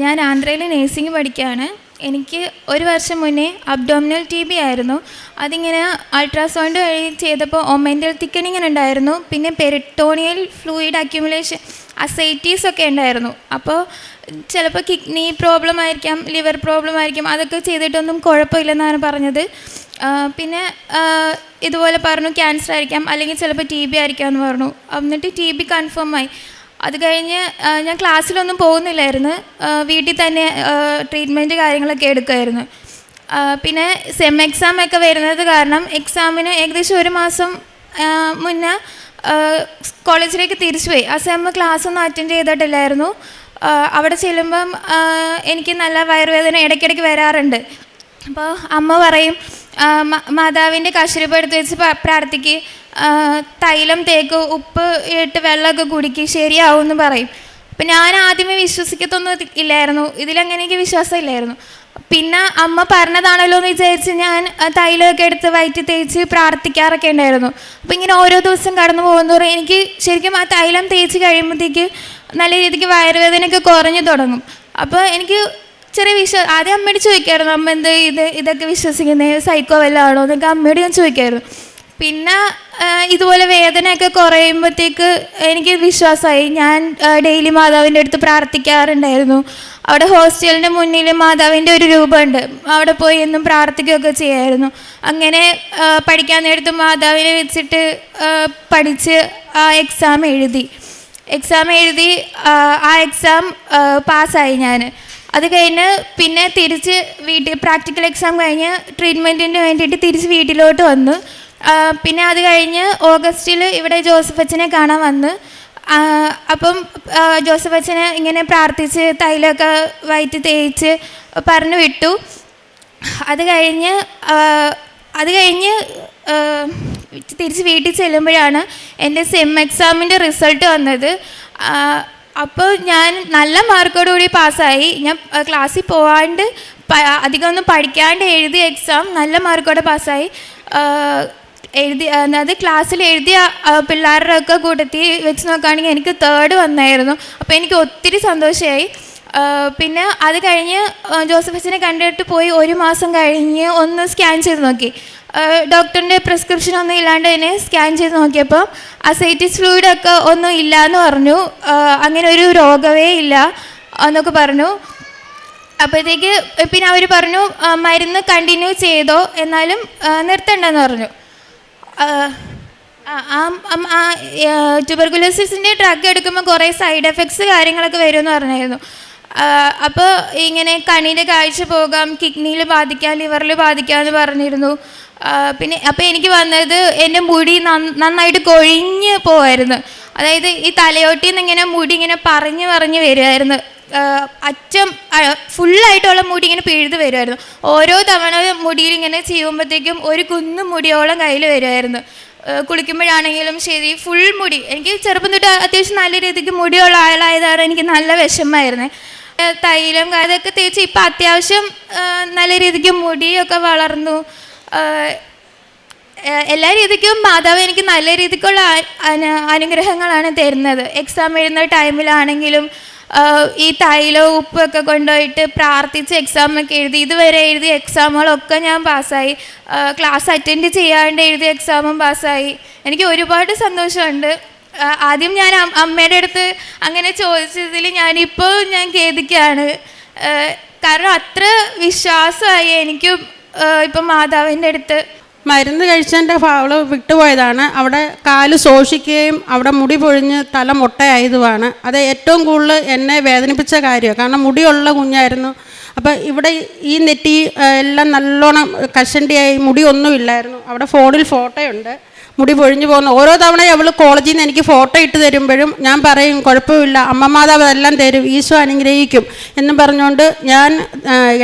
ഞാൻ ആന്ധ്രയിൽ നേഴ്സിംഗ് പഠിക്കുകയാണ്. എനിക്ക് ഒരു വർഷം മുന്നേ അബ്ഡോമിനൽ TB ആയിരുന്നു. അതിങ്ങനെ അൾട്രാസൗണ്ട് വഴി ചെയ്തപ്പോൾ ഒമെൻ്റൽ തിക്കനിങ് ഉണ്ടായിരുന്നു. പിന്നെ പെരിട്ടോണിയൽ ഫ്ലൂയിഡ് അക്യുമുലേഷൻ അസൈറ്റീസ് ഒക്കെ ഉണ്ടായിരുന്നു. അപ്പോൾ ചിലപ്പോൾ കിഡ്നി പ്രോബ്ലം ആയിരിക്കാം, ലിവർ പ്രോബ്ലം ആയിരിക്കും. അതൊക്കെ ചെയ്തിട്ടൊന്നും കുഴപ്പമില്ലെന്നാണ് പറഞ്ഞത്. പിന്നെ ഇതുപോലെ പറഞ്ഞു ക്യാൻസർ ആയിരിക്കാം, അല്ലെങ്കിൽ ചിലപ്പോൾ TB ആയിരിക്കാം എന്ന് പറഞ്ഞു. എന്നിട്ട് TB കൺഫേം ആയി. അത് കഴിഞ്ഞ് ഞാൻ ക്ലാസ്സിലൊന്നും പോകുന്നില്ലായിരുന്നു. വീട്ടിൽ തന്നെ ട്രീറ്റ്മെൻറ്റ് കാര്യങ്ങളൊക്കെ എടുക്കുമായിരുന്നു. പിന്നെ സെം എക്സാം ഒക്കെ വരുന്നത് കാരണം എക്സാമിന് ഏകദേശം ഒരു മാസം മുന്നേ കോളേജിലേക്ക് തിരിച്ചു പോയി. ആ സെം ക്ലാസ്സൊന്നും അറ്റൻഡ് ചെയ്തിട്ടില്ലായിരുന്നു. അവിടെ ചെല്ലുമ്പം എനിക്ക് നല്ല വയറുവേദന ഇടയ്ക്കിടയ്ക്ക് വരാറുണ്ട്. അപ്പോൾ അമ്മ പറയും, മാതാവിൻ്റെ കശുരൂപം എടുത്ത് വെച്ച് പ്രാർത്ഥിക്ക്, തൈലം തേക്ക്, ഉപ്പ് ഇട്ട് വെള്ളമൊക്കെ കുടിക്ക്, ശരിയാവും എന്ന് പറയും. അപ്പം ഞാൻ ആദ്യമേ വിശ്വസിക്കത്തൊന്നും ഇല്ലായിരുന്നു. ഇതിലെങ്ങനെയൊക്കെ വിശ്വാസം ഇല്ലായിരുന്നു. പിന്നെ അമ്മ പറഞ്ഞതാണല്ലോ എന്ന് വിചാരിച്ച് ഞാൻ തൈലമൊക്കെ എടുത്ത് വയറ്റിൽ തേച്ച് പ്രാർത്ഥിക്കാറൊക്കെ ഉണ്ടായിരുന്നു. അപ്പോൾ ഇങ്ങനെ ഓരോ ദിവസം കടന്നു പോകുന്നതോറും എനിക്ക് ശരിക്കും ആ തൈലം തേച്ച് കഴിയുമ്പോഴത്തേക്ക് നല്ല രീതിക്ക് വയറുവേദനയൊക്കെ കുറഞ്ഞു തുടങ്ങും. അപ്പോൾ എനിക്ക് ചെറിയ ആദ്യം അമ്മയോട് ചോദിക്കായിരുന്നു, അമ്മ ഇതൊക്കെ വിശ്വസിക്കുന്നത് സൈക്കോ വല്ലതും ആണോ എന്നൊക്കെ അമ്മയോട് ഞാൻ ചോദിക്കായിരുന്നു. പിന്നെ ഇതുപോലെ വേദനയൊക്കെ കുറയുമ്പോഴത്തേക്ക് എനിക്ക് വിശ്വാസമായി. ഞാൻ ഡെയിലി മാതാവിൻ്റെ അടുത്ത് പ്രാർത്ഥിക്കാറുണ്ടായിരുന്നു. അവിടെ ഹോസ്റ്റലിൻ്റെ മുന്നിൽ മാതാവിൻ്റെ ഒരു രൂപമുണ്ട്, അവിടെ പോയി എന്നും പ്രാർത്ഥിക്കുകയൊക്കെ ചെയ്യായിരുന്നു. അങ്ങനെ പഠിക്കാൻ നേരത്ത് മാതാവിനെ വെച്ചിട്ട് പഠിച്ച് ആ എക്സാം എഴുതി. ആ എക്സാം പാസ്സായി ഞാൻ. അത് കഴിഞ്ഞ് പിന്നെ തിരിച്ച് പ്രാക്ടിക്കൽ എക്സാം കഴിഞ്ഞ് ട്രീറ്റ്മെൻറ്റിന് വേണ്ടിയിട്ട് തിരിച്ച് വീട്ടിലോട്ട് വന്നു. പിന്നെ അത് കഴിഞ്ഞ് ഓഗസ്റ്റിൽ ഇവിടെ ജോസഫ് അച്ഛനെ കാണാൻ വന്ന്. അപ്പം ജോസഫ് അച്ഛനെ ഇങ്ങനെ പ്രാർത്ഥിച്ച് തൈലമൊക്കെ വയറ്റി തേച്ച് പറഞ്ഞു വിട്ടു. അത് കഴിഞ്ഞ് തിരിച്ച് വീട്ടിൽ ചെല്ലുമ്പോഴാണ് എൻ്റെ സെം എക്സാമിൻ്റെ റിസൾട്ട് വന്നത്. അപ്പോൾ ഞാൻ നല്ല മാർക്കോടുകൂടി പാസ്സായി. ഞാൻ ക്ലാസ്സിൽ പോകാണ്ട് അധികമൊന്നും പഠിക്കാണ്ട് എഴുതിയ എക്സാം നല്ല മാർക്കോടെ പാസ്സായി. അത് ക്ലാസ്സിൽ എഴുതിയ പിള്ളേരുടെ ഒക്കെ കൂട്ടത്തിൽ വെച്ച് നോക്കുകയാണെങ്കിൽ എനിക്ക് 3rd വന്നായിരുന്നു. അപ്പോൾ എനിക്ക് ഒത്തിരി സന്തോഷമായി. പിന്നെ അത് കഴിഞ്ഞ് ജോസഫ് അച്ഛനെ കണ്ടിട്ട് പോയി ഒരു മാസം കഴിഞ്ഞ് ഒന്ന് സ്കാൻ ചെയ്ത് നോക്കി. ഡോക്ടറിൻ്റെ പ്രിസ്ക്രിപ്ഷൻ ഒന്നും ഇല്ലാണ്ട് തന്നെ സ്കാൻ ചെയ്ത് നോക്കിയപ്പോൾ അസൈറ്റിസ് ഫ്ലൂയിഡൊക്കെ ഒന്നും ഇല്ല എന്ന് പറഞ്ഞു. അങ്ങനെ ഒരു രോഗമേ ഇല്ല എന്നൊക്കെ പറഞ്ഞു. അപ്പോഴത്തേക്ക് പിന്നെ അവർ പറഞ്ഞു മരുന്ന് കണ്ടിന്യൂ ചെയ്തോ, എന്നാലും നിർത്തണ്ടെന്ന് പറഞ്ഞു. ട്യൂബർകുലോസിസിൻ്റെ ഡ്രഗ് എടുക്കുമ്പോൾ കുറേ സൈഡ് എഫക്ട്സ് കാര്യങ്ങളൊക്കെ വരുമെന്ന് പറഞ്ഞായിരുന്നു. അപ്പോൾ ഇങ്ങനെ കണ്ണിൻ്റെ കാഴ്ച പോകാം, കിഡ്നിയിൽ ബാധിക്കാം, ലിവറിൽ ബാധിക്കാം എന്ന് പറഞ്ഞിരുന്നു. പിന്നെ അപ്പോൾ എനിക്ക് വന്നത് എൻ്റെ മുടി നന്നായിട്ട് കൊഴിഞ്ഞ് പോവായിരുന്നു. അതായത് ഈ തലയോട്ടിൽ നിന്ന് ഇങ്ങനെ മുടി ഇങ്ങനെ പറഞ്ഞ് വരുമായിരുന്നു. അറ്റം ഫുള്ളായിട്ടുള്ള മുടി ഇങ്ങനെ പിഴുത് വരുമായിരുന്നു. ഓരോ തവണ മുടിയിൽ ഇങ്ങനെ ചെയ്യുമ്പോഴത്തേക്കും ഒരു കുന്നു മുടിയോളം കയ്യിൽ വരുമായിരുന്നു. കുളിക്കുമ്പോഴാണെങ്കിലും ശരി, ഫുൾ മുടി. എനിക്ക് ചെറുപ്പം തൊട്ട് അത്യാവശ്യം നല്ല രീതിക്ക് മുടിയുള്ള ആളായതാണ് എനിക്ക് നല്ല വിഷമമായിരുന്നു. തൈലം അതൊക്കെ തേച്ച് ഇപ്പം അത്യാവശ്യം നല്ല രീതിക്ക് മുടിയൊക്കെ വളർന്നു. എല്ലാ രീതിക്കും മാതാവ് എനിക്ക് നല്ല രീതിക്കുള്ള അനുഗ്രഹങ്ങളാണ് തരുന്നത്. എക്സാം എഴുതുന്ന ടൈമിലാണെങ്കിലും ഈ തൈലവും ഉപ്പൊക്കെ കൊണ്ടുപോയിട്ട് പ്രാർത്ഥിച്ച് എക്സാമൊക്കെ എഴുതി. ഇതുവരെ എഴുതിയ എക്സാമുകളൊക്കെ ഞാൻ പാസ്സായി. ക്ലാസ് അറ്റൻഡ് ചെയ്യാണ്ട് എഴുതിയ എക്സാമും പാസ്സായി. എനിക്ക് ഒരുപാട് സന്തോഷമുണ്ട്. ആദ്യം ഞാൻ അമ്മയുടെ അടുത്ത് അങ്ങനെ ചോദിച്ചതിൽ ഞാനിപ്പോൾ ഞാൻ ഖേദിക്കുകയാണ്. കാരണം അത്ര വിശ്വാസമായി എനിക്കും ഇപ്പം മാതാവിൻ്റെ അടുത്ത്. മരുന്ന് കഴിച്ചതിൻ്റെ അവള് വിട്ടുപോയതാണ്. അവിടെ കാല് ശോഷിക്കുകയും അവിടെ മുടി പൊഴിഞ്ഞ് തല മുട്ടയായതുമാണ്. അത് ഏറ്റവും കൂടുതൽ എന്നെ വേദനിപ്പിച്ച കാര്യമാണ്. കാരണം മുടിയുള്ള കുഞ്ഞായിരുന്നു. അപ്പോൾ ഇവിടെ ഈ നെറ്റി എല്ലാം നല്ലോണം കഷണ്ടിയായി, മുടിയൊന്നുമില്ലായിരുന്നു. അവിടെ ഫോണിൽ ഫോട്ടോയുണ്ട്, മുടി പൊഴിഞ്ഞു പോകുന്നു. ഓരോ തവണയും അവൾ കോളേജിൽ നിന്ന് എനിക്ക് ഫോട്ടോ ഇട്ട് തരുമ്പോഴും ഞാൻ പറയും കുഴപ്പമില്ല, അമ്മമാതാവ് അതെല്ലാം തരും, ഈശോ അനുഗ്രഹിക്കും എന്നും പറഞ്ഞുകൊണ്ട് ഞാൻ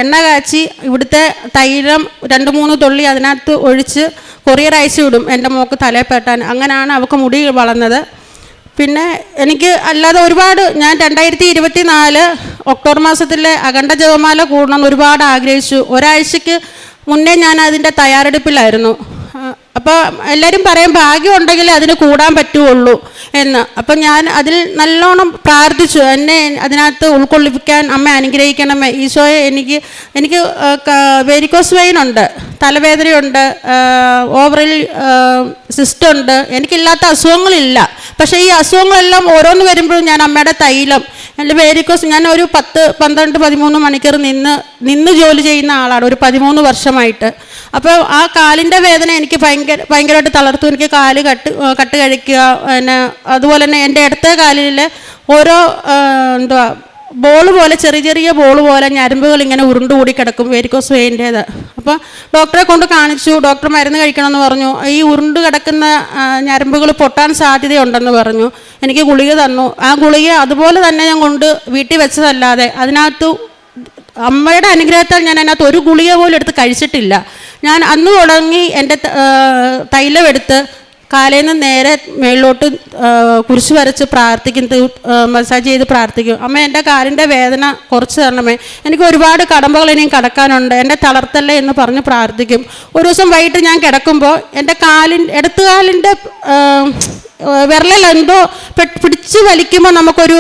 എണ്ണ കാച്ചി ഇവിടുത്തെ തൈലം 2-3 തുള്ളി അതിനകത്ത് ഒഴിച്ച് കൊറിയർ അയച്ചു വിടും എൻ്റെ മോൾക്ക് തലയിൽ പെട്ടാൻ. അങ്ങനെയാണ് അവൾക്ക് മുടി വളർന്നത്. പിന്നെ എനിക്ക് അല്ലാതെ ഒരുപാട്, ഞാൻ 2024 ഒക്ടോബർ മാസത്തിലെ അഖണ്ഡ ജപമാല കൂടണമെന്ന് ഒരുപാട് ആഗ്രഹിച്ചു. ഒരാഴ്ചയ്ക്ക് മുന്നേ ഞാൻ അതിൻ്റെ തയ്യാറെടുപ്പിലായിരുന്നു. അപ്പോൾ എല്ലാവരും പറയും ഭാഗ്യം ഉണ്ടെങ്കിൽ അതിന് കൂടാൻ പറ്റുള്ളൂ എന്ന്. അപ്പം ഞാൻ അതിൽ നല്ലോണം പ്രാർത്ഥിച്ചു, എന്നെ അതിനകത്ത് ഉൾക്കൊള്ളിപ്പിക്കാൻ അമ്മ അനുഗ്രഹിക്കണമേ ഈശോയെ. എനിക്ക് വെരിക്കോസ് വെയിനുണ്ട്, തലവേദനയുണ്ട്, ഓവറിൽ സിസ്റ്റുണ്ട്, എനിക്കില്ലാത്ത അസുഖങ്ങളില്ല. പക്ഷേ ഈ അസുഖങ്ങളെല്ലാം ഓരോന്ന് വരുമ്പോഴും ഞാൻ അമ്മയുടെ തൈലം, എൻ്റെ വെരിക്കോസ്, ഞാൻ ഒരു 10, 12, 13 മണിക്കൂർ നിന്ന് ജോലി ചെയ്യുന്ന ആളാണ് ഒരു 13 വർഷമായിട്ട്. അപ്പോൾ ആ കാലിൻ്റെ വേദന എനിക്ക് ഭയങ്കരമായിട്ട് തളർത്തു. എനിക്ക് കാല് കട്ട് കഴിക്കുക, പിന്നെ അതുപോലെ തന്നെ എൻ്റെ ഇടത്തെ കാലിൽ ഓരോ ബോൾ പോലെ, ചെറിയ ബോൾ പോലെ ഞരമ്പുകൾ ഇങ്ങനെ ഉരുണ്ടുകൂടി കിടക്കും, വെരിക്കോസ് വെയിൻ്റേത്. അപ്പോൾ ഡോക്ടറെ കൊണ്ട് കാണിച്ചു. ഡോക്ടർ മരുന്ന് കഴിക്കണമെന്ന് പറഞ്ഞു. ഈ ഉരുണ്ട് കിടക്കുന്ന ഞരമ്പുകൾ പൊട്ടാൻ സാധ്യതയുണ്ടെന്ന് പറഞ്ഞു. എനിക്ക് ഗുളിക തന്നു. ആ ഗുളിക അതുപോലെ തന്നെ ഞാൻ കൊണ്ട് വീട്ടിൽ വെച്ചതല്ലാതെ അതിനകത്ത് അമ്മയുടെ അനുഗ്രഹത്താൽ ഞാൻ അതിനകത്ത് ഒരു ഗുളിക പോലും എടുത്ത് കഴിച്ചിട്ടില്ല. ഞാൻ അന്ന് തുടങ്ങി എൻ്റെ തൈലം എടുത്ത് കാലയിൽ നിന്ന് നേരെ മേളിലോട്ട് കുരിശ് വരച്ച് പ്രാർത്ഥിക്കും, മസാജ് ചെയ്ത് പ്രാർത്ഥിക്കും. അമ്മ എൻ്റെ കാലിൻ്റെ വേദന കുറച്ച് തരണമേ, എനിക്ക് ഒരുപാട് കടമ്പകൾ ഇനിയും കടക്കാനുണ്ട്, എൻ്റെ തളർത്തല്ലേ എന്ന് പറഞ്ഞ് പ്രാർത്ഥിക്കും. ഒരു ദിവസം വൈകിട്ട് ഞാൻ കിടക്കുമ്പോൾ എൻ്റെ ഇടത്തുകാലിൻ്റെ വിരലിൽ എന്തോ പിടിച്ച് വലിക്കുമ്പോൾ നമുക്കൊരു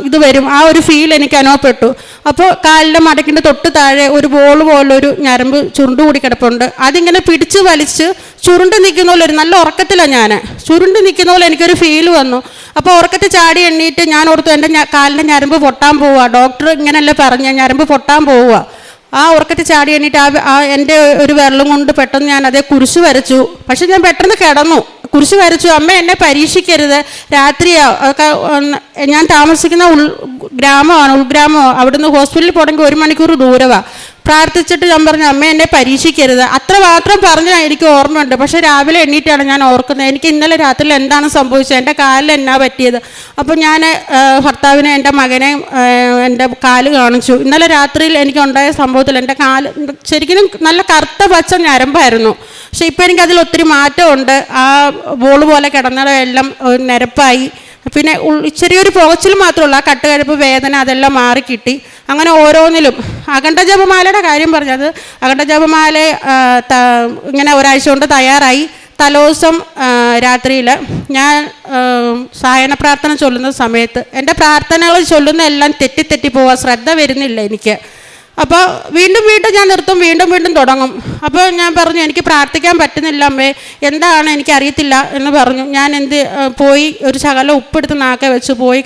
ഇത് വരും, ആ ഒരു ഫീൽ എനിക്ക് അനുഭവപ്പെട്ടു. അപ്പോൾ കാലിൻ്റെ മടക്കിൻ്റെ തൊട്ട് താഴെ ഒരു ബോൾ പോലൊരു ഞരമ്പ് ചുരുണ്ടുകൂടി കിടപ്പുണ്ട്. അതിങ്ങനെ പിടിച്ച് വലിച്ച് ചുരുണ്ട് നിൽക്കുന്ന പോലെ, ഒരു നല്ല ഉറക്കത്തിലാണ് ഞാൻ, ചുരുണ്ട് നിൽക്കുന്ന പോലെ എനിക്കൊരു ഫീൽ വന്നു. അപ്പോൾ ഉറക്കത്തിൽ ചാടി എണ്ണീറ്റ് ഞാൻ ഓർത്തു എൻ്റെ കാലിൻ്റെ ഞരമ്പ് പൊട്ടാൻ പോവുക, ഡോക്ടർ ഇങ്ങനെയല്ലേ പറഞ്ഞ ഞരമ്പ് പൊട്ടാൻ പോവുക. ആ ഉറക്കത്തിൽ ചാടി എണ്ണീറ്റ് എൻ്റെ ഒരു വിരലും കൊണ്ട് പെട്ടെന്ന് ഞാൻ അതേ കുരിശ് വരച്ചു. പക്ഷെ ഞാൻ പെട്ടെന്ന് കിടന്നു, കുരിശ് വരച്ചു. അമ്മ എന്നെ പരീക്ഷിക്കരുത്, രാത്രിയാണ്, ഞാൻ താമസിക്കുന്ന ഉൾഗ്രാമമാണ്, അവിടുന്ന് ഹോസ്പിറ്റലിൽ പോകണമെങ്കിൽ 1 മണിക്കൂർ ദൂരമാണ്. പ്രാർത്ഥിച്ചിട്ട് ഞാൻ പറഞ്ഞു അമ്മ എന്നെ പരീക്ഷിക്കരുത്, അത്ര മാത്രം പറഞ്ഞാൽ എനിക്ക് ഓർമ്മയുണ്ട്. പക്ഷേ രാവിലെ എണ്ണീറ്റാണ് ഞാൻ ഓർക്കുന്നത്, എനിക്ക് ഇന്നലെ രാത്രിയിൽ എന്താണ് സംഭവിച്ചത്, എൻ്റെ കാലിൽ എന്നാ പറ്റിയത്. അപ്പോൾ ഞാൻ ഭർത്താവിനെ, എൻ്റെ മകനെ എൻ്റെ കാല് കാണിച്ചു. ഇന്നലെ രാത്രിയിൽ എനിക്കുണ്ടായ സംഭവത്തിൽ എൻ്റെ കാല് ശരിക്കും നല്ല കറുത്ത പച്ച ഞരമ്പായിരുന്നു. പക്ഷെ ഇപ്പോൾ എനിക്കതിൽ ഒത്തിരി മാറ്റമുണ്ട്. ആ ബോൾ പോലെ കിടന്നതെല്ലാം നിരപ്പായി. പിന്നെ ചെറിയൊരു പുകച്ചിൽ മാത്രമല്ല, ആ കട്ടുകഴപ്പ് വേദന അതെല്ലാം മാറിക്കിട്ടി. അങ്ങനെ ഓരോന്നിലും അഖണ്ഡ ജപമാലയുടെ കാര്യം പറഞ്ഞത്, അഖണ്ഡ ജപമാല ഇങ്ങനെ ഒരാഴ്ച കൊണ്ട് തയ്യാറായി. തലേദിവസം രാത്രിയിൽ ഞാൻ സായന പ്രാർത്ഥന ചൊല്ലുന്ന സമയത്ത് എൻ്റെ പ്രാർത്ഥനകൾ ചൊല്ലുന്ന എല്ലാം തെറ്റി പോവാൻ ശ്രദ്ധ വരുന്നില്ല എനിക്ക്. അപ്പോൾ വീണ്ടും ഞാൻ നിർത്തും, വീണ്ടും തുടങ്ങും. അപ്പോൾ ഞാൻ പറഞ്ഞു എനിക്ക് പ്രാർത്ഥിക്കാൻ പറ്റുന്നില്ല അമ്മേ, എന്താണ് എനിക്കറിയത്തില്ല എന്ന് പറഞ്ഞു. ഞാൻ പോയി ഒരു ശകലം ഉപ്പെടുത്ത് നാക്കെ വെച്ച് പോയി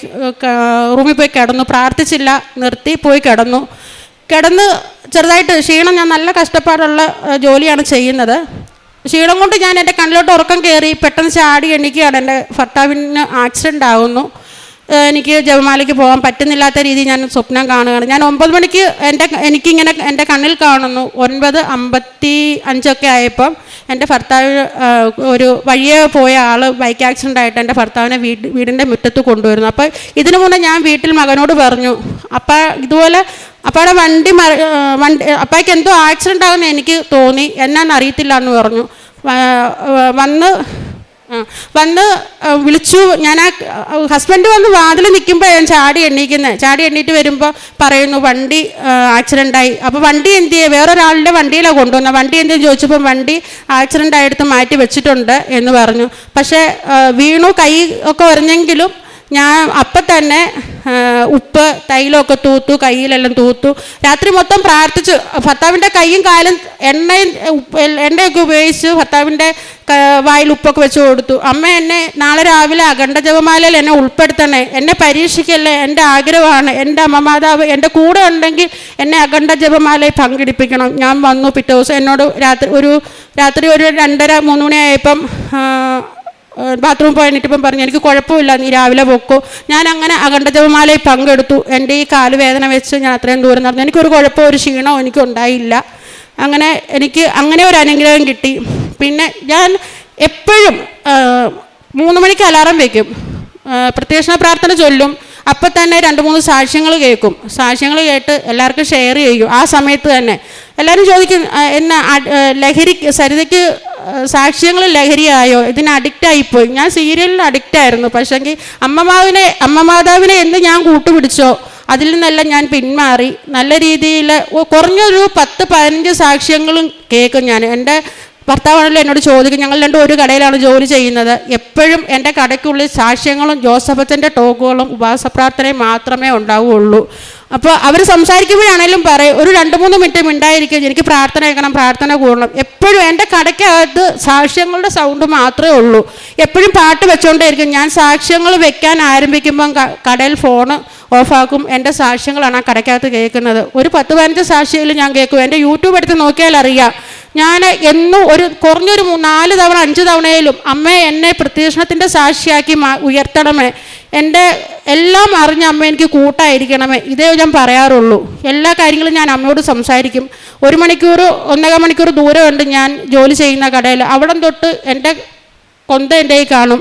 റൂമിൽ പോയി കിടന്നു. പ്രാർത്ഥിച്ചില്ല, നിർത്തി, പോയി കിടന്ന് ചെറുതായിട്ട് ക്ഷീണം, ഞാൻ നല്ല കഷ്ടപ്പാടുള്ള ജോലിയാണ് ചെയ്യുന്നത്. ക്ഷീണം കൊണ്ട് ഞാൻ എൻ്റെ കണ്ണിലോട്ട് ഉറക്കം കയറി, പെട്ടെന്ന് ചാടി എണ്ണിക്കുകയാണ്. എൻ്റെ ഭർത്താവിന് ആക്സിഡൻ്റ് ആകുന്നു. എനിക്ക് ജപമാലയ്ക്ക് പോകാൻ പറ്റുന്നില്ലാത്ത രീതിയിൽ ഞാൻ സ്വപ്നം കാണുകയാണ്. ഞാൻ 9 മണിക്ക് എനിക്കിങ്ങനെ എൻ്റെ കണ്ണിൽ കാണുന്നു. 9:55 ആയപ്പം എൻ്റെ ഭർത്താവ്, ഒരു വഴിയെ പോയ ആൾ ബൈക്ക് ആക്സിഡൻ്റ് ആയിട്ട് എൻ്റെ ഭർത്താവിനെ വീടിൻ്റെ മുറ്റത്ത് കൊണ്ടുവരുന്നു. അപ്പോൾ ഇതിനു മുന്നേ ഞാൻ വീട്ടിൽ മകനോട് പറഞ്ഞു, ഇതുപോലെ അപ്പാടെ വണ്ടി അപ്പായ്ക്ക് എന്തോ ആക്സിഡൻ്റ് ആകുമെന്ന് എനിക്ക് തോന്നി, എന്നാന്ന് അറിയത്തില്ല എന്ന് പറഞ്ഞു. വന്ന് വിളിച്ചു. ഞാൻ ഹസ്ബൻഡ് വന്ന് വാതിൽ നിൽക്കുമ്പോൾ ഞാൻ ചാടി എണ്ണീറ്റ് വരുമ്പോൾ പറയുന്നു വണ്ടി ആക്സിഡൻ്റായി. അപ്പോൾ വണ്ടി എന്ത് ചെയ്യുക, വേറൊരാളുടെ വണ്ടിയിലാണ് കൊണ്ടുവന്നത്. വണ്ടി എന്തെന്ന് ചോദിച്ചപ്പോൾ വണ്ടി ആക്സിഡൻ്റ് ആയെടുത്ത് മാറ്റി വെച്ചിട്ടുണ്ട് എന്ന് പറഞ്ഞു. പക്ഷേ വീണു, കൈ ഒക്കെ ഉരഞ്ഞെങ്കിലും ഞാൻ അപ്പം തന്നെ ഉപ്പ് തൈലമൊക്കെ തൂത്തു, കയ്യിലെല്ലാം തൂത്തു. രാത്രി മൊത്തം പ്രാർത്ഥിച്ചു. ഭർത്താവിൻ്റെ കൈയും കാലും എണ്ണയൊക്കെ ഉപയോഗിച്ച് ഭർത്താവിൻ്റെ വായിൽ ഉപ്പൊക്കെ വെച്ച് കൊടുത്തു. അമ്മ എന്നെ നാളെ രാവിലെ അഖണ്ഡ ജപമാലയിൽ എന്നെ ഉൾപ്പെടുത്തണേ, എന്നെ പരീക്ഷിക്കല്ലേ, എൻ്റെ ആഗ്രഹമാണ്. എൻ്റെ അമ്മ മാതാവ് എൻ്റെ കൂടെ ഉണ്ടെങ്കിൽ എന്നെ അഖണ്ഡ ജപമാലയിൽ പങ്കെടുപ്പിക്കണം. ഞാൻ വന്നു. പിറ്റേ ദിവസം എന്നോട് രാത്രി ഒരു 2:30-3 മണിയായപ്പം ബാത്റൂമിൽ പോയി എണീറ്റപ്പം പറഞ്ഞു, എനിക്ക് കുഴപ്പമില്ല, നീ രാവിലെ പൊക്കോ. ഞാൻ അങ്ങനെ അഖണ്ഡ ജപമാലയിൽ പങ്കെടുത്തു. എൻ്റെ ഈ കാല് വേദന വെച്ച് ഞാൻ അത്രയും ദൂരം നടന്നു. എനിക്കൊരു കുഴപ്പമോ ഒരു ക്ഷീണമോ എനിക്കുണ്ടായില്ല. അങ്ങനെ എനിക്ക് അങ്ങനെ ഒരു അനുഗ്രഹം കിട്ടി. പിന്നെ ഞാൻ എപ്പോഴും 3 മണിക്ക് അലാറം വയ്ക്കും, പ്രത്യക്ഷ പ്രാർത്ഥന ചൊല്ലും. അപ്പം തന്നെ 2-3 സാക്ഷ്യങ്ങൾ കേൾക്കും. സാക്ഷ്യങ്ങൾ കേട്ട് എല്ലാവർക്കും ഷെയർ ചെയ്യും. ആ സമയത്ത് തന്നെ എല്ലാവരും ചോദിക്കും, എന്നെ സരിതയ്ക്ക് സാക്ഷ്യങ്ങൾ ലഹരിയായോ, ഇതിന് അഡിക്റ്റായിപ്പോയി. ഞാൻ സീരിയലിന് അഡിക്റ്റായിരുന്നു. പക്ഷേങ്കിൽ അമ്മ മാതാവിനെ എന്ന് ഞാൻ കൂട്ടുപിടിച്ചോ അതിൽ നിന്നെല്ലാം ഞാൻ പിന്മാറി. നല്ല രീതിയിൽ കുറഞ്ഞൊരു 10-15 സാക്ഷ്യങ്ങളും കേൾക്കും ഞാൻ. എൻ്റെ ഭർത്താവാണല്ലോ എന്നോട് ചോദിക്കും, ഞങ്ങൾ രണ്ടും ഒരു കടയിലാണ് ജോലി ചെയ്യുന്നത്. എപ്പോഴും എൻ്റെ കടയ്ക്കുള്ളിൽ സാക്ഷ്യങ്ങളും ജോസഫച്ചൻ്റെ ടോക്കുകളും ഉപവാസ പ്രാർത്ഥനയും മാത്രമേ ഉണ്ടാവുകയുള്ളൂ. അപ്പോൾ അവർ സംസാരിക്കുമ്പോഴാണേലും പറയും, ഒരു 2-3 മിനിറ്റ് മിണ്ടായിരിക്കും, എനിക്ക് പ്രാർത്ഥന കേൾക്കണം, പ്രാർത്ഥന കൂടണം. എപ്പോഴും എൻ്റെ കടയ്ക്കകത്ത് സാക്ഷ്യങ്ങളുടെ സൗണ്ട് മാത്രമേ ഉള്ളൂ. എപ്പോഴും പാട്ട് വെച്ചുകൊണ്ടേയിരിക്കും. ഞാൻ സാക്ഷ്യങ്ങൾ വെക്കാൻ ആരംഭിക്കുമ്പം കടയിൽ ഫോണ് ഓഫാക്കും. എൻ്റെ സാക്ഷ്യങ്ങളാണ് ആ കടയ്ക്കകത്ത് കേൾക്കുന്നത്. ഒരു 10-15 സാക്ഷിയിൽ ഞാൻ കേൾക്കും. എൻ്റെ യൂട്യൂബ് എടുത്ത് നോക്കിയാൽ അറിയാം. ഞാൻ എന്നും കുറഞ്ഞൊരു 4 തവണ 5 തവണയിലും അമ്മേ എന്നെ പ്രത്യക്ഷണത്തിൻ്റെ സാക്ഷിയാക്കി ഉയർത്തണമേ, എൻ്റെ എല്ലാം അറിഞ്ഞ അമ്മ എനിക്ക് കൂട്ടായിരിക്കണമേ, ഇതേ ഞാൻ പറയാറുള്ളൂ. എല്ലാ കാര്യങ്ങളും ഞാൻ അമ്മയോട് സംസാരിക്കും. 1 മണിക്കൂർ 1.25 മണിക്കൂർ ദൂരമുണ്ട് ഞാൻ ജോലി ചെയ്യുന്ന കടയിൽ. അവിടം തൊട്ട് എൻ്റെ കൊന്ത എൻ്റെ കയ്യിൽ കാണും.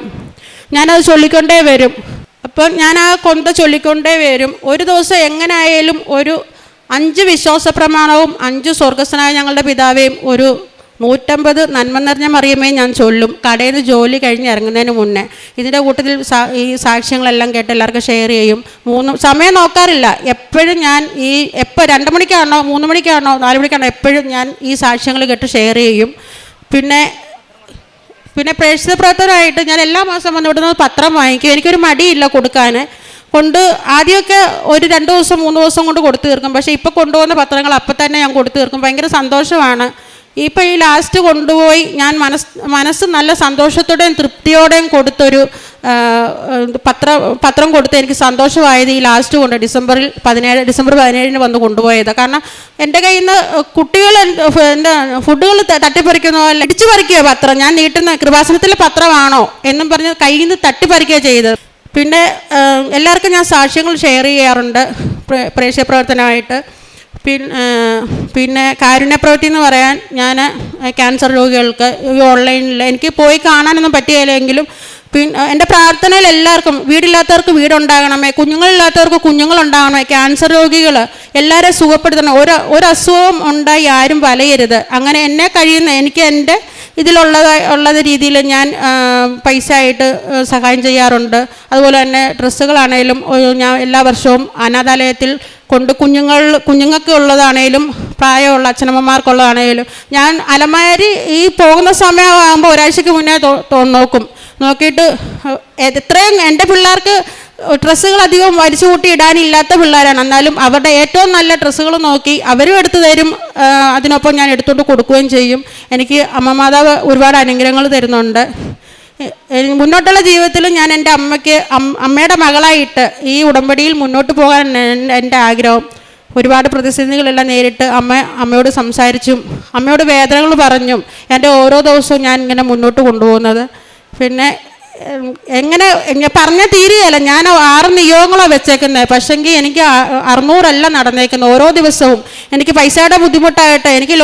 ഞാനത് ചൊല്ലിക്കൊണ്ടേ വരും. അപ്പം ഞാൻ ആ കൊന്ത ചൊല്ലിക്കൊണ്ടേ വരും. ഒരു ദിവസം എങ്ങനെയായാലും ഒരു 5 വിശ്വാസ പ്രമാണവും 5 സ്വർഗസ്ഥനായ ഞങ്ങളുടെ പിതാവേയും ഒരു 150 നന്മ നിറഞ്ഞ മറിയമേ ഞാൻ ചൊല്ലും കടയിൽ നിന്ന് ജോലി കഴിഞ്ഞ് ഇറങ്ങുന്നതിന് മുന്നേ. ഇതിൻ്റെ കൂട്ടത്തിൽ ഈ സാക്ഷ്യങ്ങളെല്ലാം കേട്ട് എല്ലാവർക്കും ഷെയർ ചെയ്യും. സമയം നോക്കാറില്ല. എപ്പോഴും ഞാൻ എപ്പോൾ 2 മണിക്കാണോ 3 മണിക്കാണോ 4 മണിക്കാണോ എപ്പോഴും ഞാൻ ഈ സാക്ഷ്യങ്ങൾ കേട്ട് ഷെയർ ചെയ്യും. പിന്നെ പ്രേക്ഷിത പ്രവർത്തനമായിട്ട് ഞാൻ എല്ലാ മാസം വന്ന് ഇവിടുന്ന് പത്രം വാങ്ങിക്കും. എനിക്കൊരു മടിയില്ല കൊടുക്കാൻ. ആദ്യമൊക്കെ ഒരു 2 ദിവസം 3 ദിവസം കൊണ്ട് കൊടുത്തു തീർക്കും. പക്ഷേ ഇപ്പോൾ കൊണ്ടുപോകുന്ന പത്രങ്ങൾ അപ്പം തന്നെ ഞാൻ കൊടുത്തു തീർക്കും. ഭയങ്കര സന്തോഷമാണ്. ഇപ്പോൾ ഈ ലാസ്റ്റ് കൊണ്ടുപോയി ഞാൻ മനസ്സ് നല്ല സന്തോഷത്തോടെയും തൃപ്തിയോടെയും കൊടുത്തൊരു പത്രം കൊടുത്ത് എനിക്ക് സന്തോഷമായത് ഈ ലാസ്റ്റ് കൊണ്ട് ഡിസംബർ 17 വന്ന് കൊണ്ടുപോയത്. കാരണം എൻ്റെ കയ്യിൽ നിന്ന് കുട്ടികൾ ഫുഡുകൾ തട്ടിപ്പറിക്കുന്ന പോലെ അടിച്ചു പറിക്കുക പത്രം. ഞാൻ നീട്ടുന്ന കൃപാസനത്തിലെ പത്രമാണോ എന്നും പറഞ്ഞ് കയ്യിൽ നിന്ന് തട്ടിപ്പറിക്കുക ചെയ്തത്. പിന്നെ എല്ലാവർക്കും ഞാൻ സാക്ഷ്യങ്ങൾ ഷെയർ ചെയ്യാറുണ്ട് പ്രേക്ഷിത പ്രവർത്തനമായിട്ട്. പിന്നെ കാരുണ്യപ്രവൃത്തി എന്ന് പറയാൻ ഞാൻ ക്യാൻസർ രോഗികൾക്ക് ഈ ഓൺലൈനിൽ എനിക്ക് പോയി കാണാനൊന്നും പറ്റിയില്ലെങ്കിലും എൻ്റെ പ്രാർത്ഥനയിൽ എല്ലാവർക്കും വീടില്ലാത്തവർക്ക് വീടുണ്ടാകണമേ, കുഞ്ഞുങ്ങളില്ലാത്തവർക്ക് കുഞ്ഞുങ്ങളുണ്ടാകണമേ, ക്യാൻസർ രോഗികൾ എല്ലാവരെയും സുഖപ്പെടുത്തണം. ഒരു അസുഖം ഉണ്ടായി ആരും വലയരുത്. അങ്ങനെ എന്നെ കഴിയുന്ന എനിക്ക് എൻ്റെ ഉള്ളത് രീതിയിൽ ഞാൻ പൈസ ആയിട്ട് സഹായം ചെയ്യാറുണ്ട്. അതുപോലെ തന്നെ ഡ്രസ്സുകളാണേലും ഞാൻ എല്ലാ വർഷവും അനാഥാലയത്തിൽ കൊണ്ട് കുഞ്ഞുങ്ങൾക്ക് ഉള്ളതാണേലും പ്രായമുള്ള അച്ഛനമ്മമാർക്കുള്ളതാണേലും ഞാൻ അലമാരി ഈ പോകുന്ന സമയമാകുമ്പോൾ ഒരാഴ്ചയ്ക്ക് മുന്നേ നോക്കിയിട്ട് എത്രയും എൻ്റെ പിള്ളേർക്ക് ഡ്രസ്സുകൾ അധികം വലിച്ചു കൂട്ടി ഇടാനില്ലാത്ത പിള്ളേരാണ്. എന്നാലും അവരുടെ ഏറ്റവും നല്ല ഡ്രസ്സുകൾ നോക്കി അവരും എടുത്തു തരും. അതിനൊപ്പം ഞാൻ എടുത്തുകൊണ്ട് കൊടുക്കുകയും ചെയ്യും. എനിക്ക് അമ്മ മാതാവ് ഒരുപാട് അനുഗ്രഹങ്ങൾ തരുന്നുണ്ട്. മുന്നോട്ടുള്ള ജീവിതത്തിൽ ഞാൻ എൻ്റെ അമ്മയുടെ മകളായിട്ട് ഈ ഉടമ്പടിയിൽ മുന്നോട്ട് പോകാൻ എൻ്റെ ആഗ്രഹം. ഒരുപാട് പ്രതിസന്ധികളെല്ലാം നേരിട്ട് അമ്മയോട് സംസാരിച്ചും അമ്മയോട് വേദനകൾ പറഞ്ഞും എൻ്റെ ഓരോ ദിവസവും ഞാൻ ഇങ്ങനെ മുന്നോട്ട് കൊണ്ടുപോകുന്നത്. പിന്നെ എങ്ങനെ പറഞ്ഞ തീരുകയല്ല. ഞാൻ 6 നിയോഗങ്ങളാണ് വെച്ചേക്കുന്നത്. പക്ഷെങ്കിൽ എനിക്ക് 600 നടന്നേക്കുന്നത്. ഓരോ ദിവസവും എനിക്ക് പൈസയുടെ ബുദ്ധിമുട്ടായിട്ട് എനിക്ക്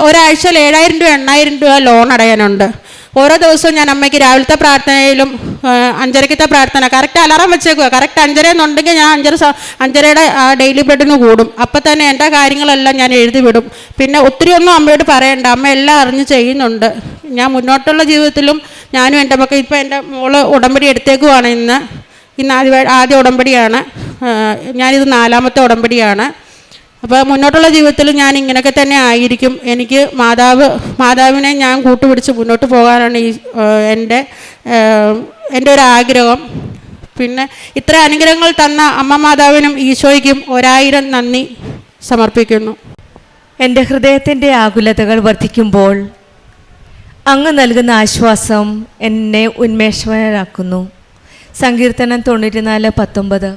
ഒരാഴ്ചയിൽ 7,000 രൂപ 8,000 രൂപ ലോൺ അടയാനുണ്ട്. ഓരോ ദിവസവും ഞാൻ അമ്മയ്ക്ക് രാവിലത്തെ പ്രാർത്ഥനയിലും 5:30 പ്രാർത്ഥന കറക്റ്റ് അലാറം വെച്ചേക്കുക. കറക്റ്റ് 5:30 എന്നുണ്ടെങ്കിൽ ഞാൻ 5:30 ഡെയിലി ബ്രെഡിന് കൂടും. അപ്പം തന്നെ എൻ്റെ കാര്യങ്ങളെല്ലാം ഞാൻ എഴുതി വിടും. പിന്നെ ഒത്തിരിയൊന്നും അമ്മയോട് പറയണ്ട, അമ്മ എല്ലാം അറിഞ്ഞ് ചെയ്യുന്നുണ്ട്. ഞാൻ മുന്നോട്ടുള്ള ജീവിതത്തിലും ഞാനും എൻ്റെ മക്കൾ ഇപ്പോൾ എൻ്റെ മോള് ഉടമ്പടി എടുത്തേക്കുവാണ്. ഇന്ന് ആദ്യ ഉടമ്പടിയാണ്. ഞാനിത് 4ാമത്തെ ഉടമ്പടിയാണ്. അപ്പോൾ മുന്നോട്ടുള്ള ജീവിതത്തിൽ ഞാൻ ഇങ്ങനെയൊക്കെ തന്നെ ആയിരിക്കും. എനിക്ക് മാതാവിനെ ഞാൻ കൂട്ടുപിടിച്ച് മുന്നോട്ട് പോകാനാണ് എൻ്റെ ഒരു ആഗ്രഹം. പിന്നെ ഇത്ര അനുഗ്രഹങ്ങൾ തന്ന അമ്മ മാതാവിനും ഈശോയ്ക്കും 1000 നന്ദി സമർപ്പിക്കുന്നു. എൻ്റെ ഹൃദയത്തിൻ്റെ ആകുലതകൾ വർദ്ധിക്കുമ്പോൾ അങ്ങ് നൽകുന്ന ആശ്വാസം എന്നെ ഉന്മേഷവാനാക്കുന്നു. സങ്കീർത്തനം 94:19.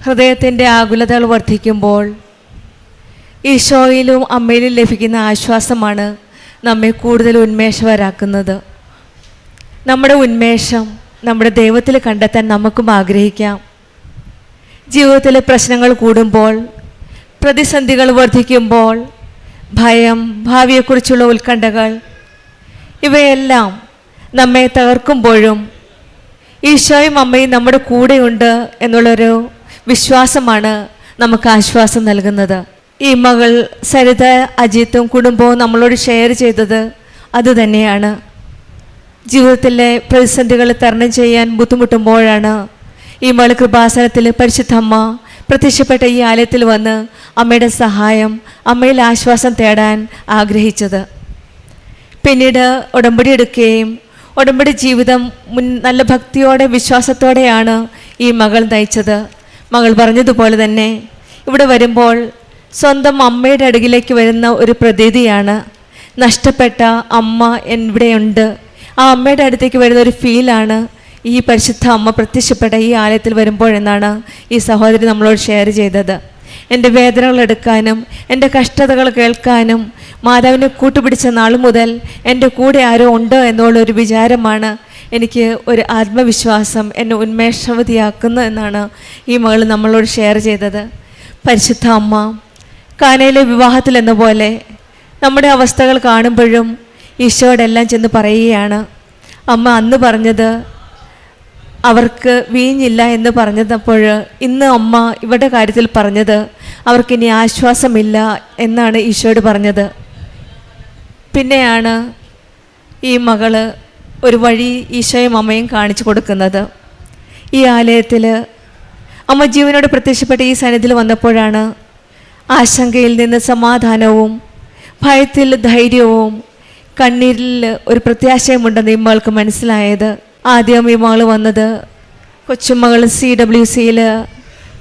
ഹൃദയത്തിൻ്റെ ആകുലതകൾ വർദ്ധിക്കുമ്പോൾ ഈശോയിലും അമ്മയിലും ലഭിക്കുന്ന ആശ്വാസമാണ് നമ്മെ കൂടുതൽ ഉന്മേഷവരാക്കുന്നത്. നമ്മുടെ ഉന്മേഷം നമ്മുടെ ദൈവത്തിൽ കണ്ടെത്താൻ നമുക്കും ആഗ്രഹിക്കാം. ജീവിതത്തിലെ പ്രശ്നങ്ങൾ കൂടുമ്പോൾ, പ്രതിസന്ധികൾ വർദ്ധിക്കുമ്പോൾ, ഭയം, ഭാവിയെക്കുറിച്ചുള്ള ഉത്കണ്ഠകൾ, ഇവയെല്ലാം നമ്മെ തകർക്കുമ്പോഴും ഈശോയും അമ്മയും നമ്മുടെ കൂടെയുണ്ട് എന്നുള്ളൊരു വിശ്വാസമാണ് നമുക്ക് ആശ്വാസം നൽകുന്നത്. ഈ മകൾ സരിത അജിത്തും കുടുംബവും നമ്മളോട് ഷെയർ ചെയ്തത് അതുതന്നെയാണ്. ജീവിതത്തിലെ പ്രതിസന്ധികൾ തരണം ചെയ്യാൻ ബുദ്ധിമുട്ടുമ്പോഴാണ് ഈ മകൾ കൃപാസനത്തിൽ പരിശുദ്ധ അമ്മ പ്രത്യക്ഷപ്പെട്ട ഈ ആലയത്തിൽ വന്ന് അമ്മയുടെ സഹായം, അമ്മയിൽ ആശ്വാസം തേടാൻ ആഗ്രഹിച്ചത്. പിന്നീട് ഉടമ്പടി എടുക്കുകയും ഉടമ്പടി ജീവിതം നല്ല ഭക്തിയോടെ വിശ്വാസത്തോടെയാണ് ഈ മകൾ നയിച്ചത്. മകൾ പറഞ്ഞതുപോലെ തന്നെ ഇവിടെ വരുമ്പോൾ സ്വന്തം അമ്മയുടെ അടുകിലേക്ക് വരുന്ന ഒരു പ്രതീതിയാണ്. നഷ്ടപ്പെട്ട അമ്മ ഇവിടെയുണ്ട്, ആ അമ്മയുടെ അടുത്തേക്ക് വരുന്ന ഒരു ഫീലാണ് ഈ പരിശുദ്ധ അമ്മ പ്രത്യക്ഷപ്പെട്ട ഈ ആലയത്തിൽ വരുമ്പോഴെന്നാണ് ഈ സഹോദരി നമ്മളോട് ഷെയർ ചെയ്തത്. എൻ്റെ വേദനകൾ എടുക്കാനും എൻ്റെ കഷ്ടതകൾ കേൾക്കാനും മാതാവിനെ കൂട്ടുപിടിച്ച നാൾ മുതൽ എൻ്റെ കൂടെ ആരോ ഉണ്ട് എന്നുള്ളൊരു വിചാരമാണ് എനിക്ക് ഒരു ആത്മവിശ്വാസം എന്നെ ഉന്മേഷവതിയാക്കുന്നു എന്നാണ് ഈ മകൾ നമ്മളോട് ഷെയർ ചെയ്തത്. പരിശുദ്ധ അമ്മ കാനയിലെ വിവാഹത്തിൽ എന്ന പോലെ നമ്മുടെ അവസ്ഥകൾ കാണുമ്പോഴും ഈശോയോടെല്ലാം ചെന്ന് പറയുകയാണ്. അമ്മ അന്ന് പറഞ്ഞത് അവർക്ക് വീഞ്ഞില്ല എന്ന് പറഞ്ഞപ്പോൾ ഇന്ന് അമ്മ ഇവരുടെ കാര്യത്തിൽ പറഞ്ഞത് അവർക്കിനി ആശ്വാസമില്ല എന്നാണ് ഈശോയോട് പറഞ്ഞത്. പിന്നെയാണ് ഈ മകള് ഒരു വഴി ഈശോയും അമ്മയും കാണിച്ചു കൊടുക്കുന്നത്. ഈ ആലയത്തിൽ അമ്മ ജീവനോട് പ്രത്യക്ഷപ്പെട്ട ഈ സന്നിധിയിൽ വന്നപ്പോഴാണ് ആശങ്കയിൽ നിന്ന് സമാധാനവും ഭയത്തിൽ ധൈര്യവും കണ്ണീരിൽ ഒരു പ്രത്യാശയുമുണ്ടെന്ന് ഈ മകൾക്ക് മനസ്സിലായത്. ആദ്യം ഈ മകൾ വന്നത് കൊച്ചുമകൾ CWCയിൽ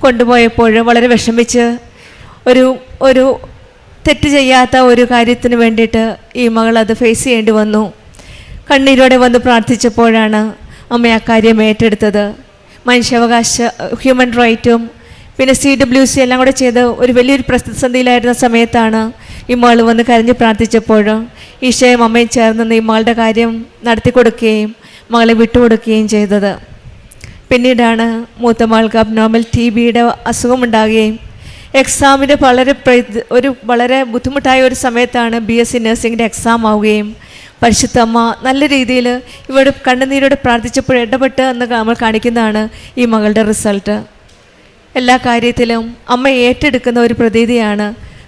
കൊണ്ടുപോയപ്പോൾ വളരെ വിഷമിച്ച് ഒരു തെറ്റ് ചെയ്യാത്ത ഒരു കാര്യത്തിന് വേണ്ടിയിട്ട് ഈ മകൾ അത് ഫേസ് ചെയ്യേണ്ടി വന്നു. കണ്ണീരോടെ വന്ന് പ്രാർത്ഥിച്ചപ്പോഴാണ് അമ്മ ആ കാര്യം ഏറ്റെടുത്തത്. മനുഷ്യാവകാശ ഹ്യൂമൻ റൈറ്റും പിന്നെ CWC എല്ലാം കൂടെ ചെയ്ത് ഒരു വലിയൊരു പ്രതിസന്ധിയിലായിരുന്ന സമയത്താണ് ഈ മകൾ വന്ന് കരഞ്ഞ് പ്രാർത്ഥിച്ചപ്പോഴും ഈശോയും അമ്മയും ചേർന്ന് ഈ മകളുടെ കാര്യം നടത്തി കൊടുക്കുകയും മകളെ വിട്ടുകൊടുക്കുകയും ചെയ്തത്. പിന്നീടാണ് മൂത്ത മകൾക്ക് അബ്നോർമൽ TBയുടെ അസുഖമുണ്ടാകുകയും എക്സാമിന് വളരെ ബുദ്ധിമുട്ടായ ഒരു സമയത്താണ് BSc നഴ്സിംഗിൻ്റെ എക്സാം ആവുകയും പരിശുദ്ധ അമ്മ നല്ല രീതിയിൽ ഇവിടെ കണ്ണുനീരോട് പ്രാർത്ഥിച്ചപ്പോൾ ഇടപെട്ട് എന്ന് നമ്മൾ കാണിക്കുന്നതാണ് ഈ മകളുടെ റിസൾട്ട്. എല്ലാ കാര്യത്തിലും അമ്മ ഏറ്റെടുക്കുന്ന ഒരു പ്രതീതിയാണ്.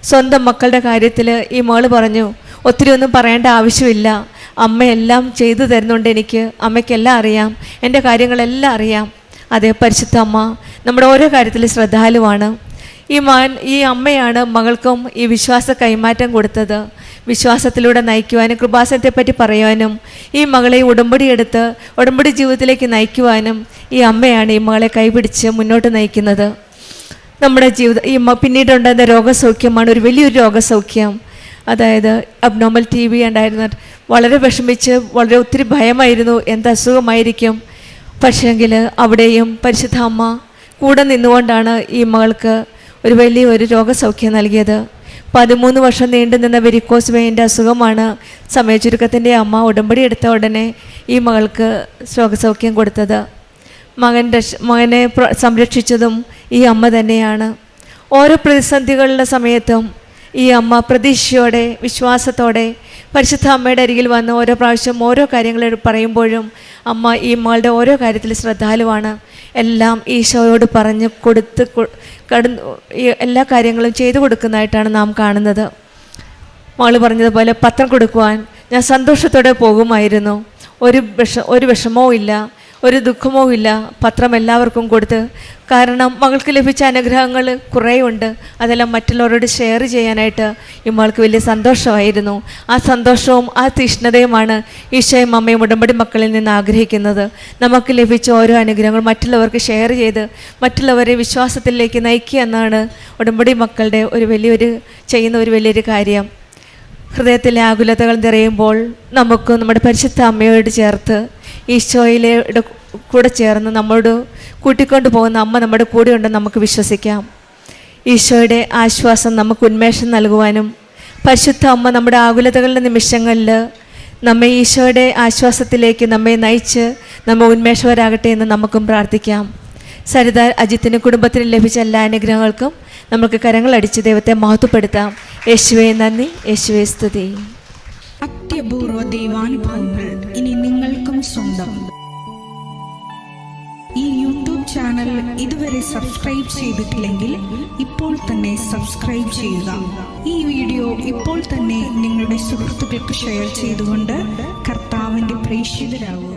സ്വന്തം മക്കളുടെ കാര്യത്തിൽ ഈ മകൾ പറഞ്ഞു, ഒത്തിരി ഒന്നും പറയേണ്ട ആവശ്യമില്ല, അമ്മയെല്ലാം ചെയ്തു തരുന്നുണ്ട്, എനിക്ക് അമ്മയ്ക്കെല്ലാം അറിയാം, എൻ്റെ കാര്യങ്ങളെല്ലാം അറിയാം. അതേ പരിശുദ്ധ അമ്മ നമ്മുടെ ഓരോ കാര്യത്തിലും ശ്രദ്ധാലുവാണ്. ഈ അമ്മയാണ് മകൾക്കും ഈ വിശ്വാസ കൈമാറ്റം കൊടുത്തത്. വിശ്വാസത്തിലൂടെ നയിക്കുവാനും കൃപാസനത്തെപ്പറ്റി പറയുവാനും ഈ മകളെ ഉടമ്പടി എടുത്ത് ഉടമ്പടി ജീവിതത്തിലേക്ക് നയിക്കുവാനും ഈ അമ്മയാണ് ഈ മകളെ കൈപിടിച്ച് മുന്നോട്ട് നയിക്കുന്നത്. നമ്മുടെ ജീവിതം പിന്നീടുണ്ടായിരുന്ന രോഗസൗഖ്യമാണ് ഒരു വലിയൊരു രോഗസൗഖ്യം. അതായത് അബ്നോർമൽ TB ഉണ്ടായിരുന്ന വളരെ വിഷമിച്ച് വളരെ ഒത്തിരി ഭയമായിരുന്നു, എന്ത് അസുഖമായിരിക്കും. പക്ഷേങ്കിൽ അവിടെയും പരിശുദ്ധ അമ്മ കൂടെ നിന്നുകൊണ്ടാണ് ഈ മകൾക്ക് ഒരു വലിയൊരു രോഗസൗഖ്യം നൽകിയത്. 13 വർഷം നീണ്ടു നിന്ന വെരിക്കോസ് വെയിൻ്റെ അസുഖമാണ് സമയചുരുക്കത്തിൻ്റെ അമ്മ ഉടമ്പടി എടുത്ത ഉടനെ ഈ മകൾക്ക് രോഗസൗഖ്യം കൊടുത്തത്. മകനെ സംരക്ഷിച്ചതും ഈ അമ്മ തന്നെയാണ്. ഓരോ പ്രതിസന്ധികളുടെ സമയത്തും ഈ അമ്മ പ്രതീക്ഷയോടെ വിശ്വാസത്തോടെ പരിശുദ്ധ അമ്മയുടെ അരികിൽ വന്ന് ഓരോ പ്രാവശ്യം ഓരോ കാര്യങ്ങൾ പറയുമ്പോഴും അമ്മ ഈ മകളുടെ ഓരോ കാര്യത്തിൽ ശ്രദ്ധാലുവാണ്. എല്ലാം ഈശോയോട് പറഞ്ഞ് കൊടുത്ത് എല്ലാ കാര്യങ്ങളും ചെയ്തു കൊടുക്കുന്നതായിട്ടാണ് നാം കാണുന്നത്. മകൾ പറഞ്ഞതുപോലെ പത്രം കൊടുക്കുവാൻ ഞാൻ സന്തോഷത്തോടെ പോകുമായിരുന്നു, ഒരു വിഷമവും ഇല്ല, ഒരു ദുഃഖമോ ഇല്ല. പത്രം എല്ലാവർക്കും കൊടുത്ത്, കാരണം മകൾക്ക് ലഭിച്ച അനുഗ്രഹങ്ങൾ കുറേ ഉണ്ട്. അതെല്ലാം മറ്റുള്ളവരോട് ഷെയർ ചെയ്യാനായിട്ട് ഈ മകൾക്ക് വലിയ സന്തോഷമായിരുന്നു. ആ സന്തോഷവും ആ തീഷ്ണതയുമാണ് ഈശോയും അമ്മയും ഉടമ്പടി മക്കളിൽ നിന്ന് ആഗ്രഹിക്കുന്നത്. നമുക്ക് ലഭിച്ച ഓരോ അനുഗ്രഹങ്ങളും മറ്റുള്ളവർക്ക് ഷെയർ ചെയ്ത് മറ്റുള്ളവരെ വിശ്വാസത്തിലേക്ക് നയിക്കുക എന്നാണ് ഉടമ്പടി മക്കളുടെ ചെയ്യുന്ന ഒരു വലിയൊരു കാര്യം. ഹൃദയത്തിലെ ആകുലതകൾ നിറയുമ്പോൾ നമുക്ക് നമ്മുടെ പരിശുദ്ധ അമ്മയോട് ചേർത്ത് ഈശോയിലെ കൂടെ ചേർന്ന് നമ്മോട് കൂട്ടിക്കൊണ്ടു പോകുന്ന അമ്മ നമ്മുടെ കൂടെ ഉണ്ടെന്ന് നമുക്ക് വിശ്വസിക്കാം. ഈശോയുടെ ആശ്വാസം നമുക്ക് ഉന്മേഷം നൽകുവാനും പരിശുദ്ധ അമ്മ നമ്മുടെ ആകുലതകളുടെ നിമിഷങ്ങളിൽ നമ്മെ ഈശോയുടെ ആശ്വാസത്തിലേക്ക് നമ്മെ നയിച്ച് നമ്മെ ഉന്മേഷവരാകട്ടെ എന്ന് നമുക്കും പ്രാർത്ഥിക്കാം. സരിത അജിത്തിന് കുടുംബത്തിന് ലഭിച്ച എല്ലാ അനുഗ്രഹങ്ങൾക്കും നമുക്ക് കരങ്ങളടിച്ച് ദൈവത്തെ മഹത്വപ്പെടുത്താം. യേശുവേ നന്ദി, യേശുവേ സ്തുതി. അത്യപൂർവ ദൈവാനുഭവങ്ങൾ ഇനി നിങ്ങൾക്കും സ്വന്തം. ഈ യൂട്യൂബ് ചാനൽ ഇതുവരെ സബ്സ്ക്രൈബ് ചെയ്തിട്ടില്ലെങ്കിൽ ഇപ്പോൾ തന്നെ സബ്സ്ക്രൈബ് ചെയ്യുക. ഈ വീഡിയോ ഇപ്പോൾ തന്നെ നിങ്ങളുടെ സുഹൃത്തുക്കൾക്ക് ഷെയർ ചെയ്തുകൊണ്ട് കർത്താവിൻ്റെ പ്രേക്ഷിതരാകുക.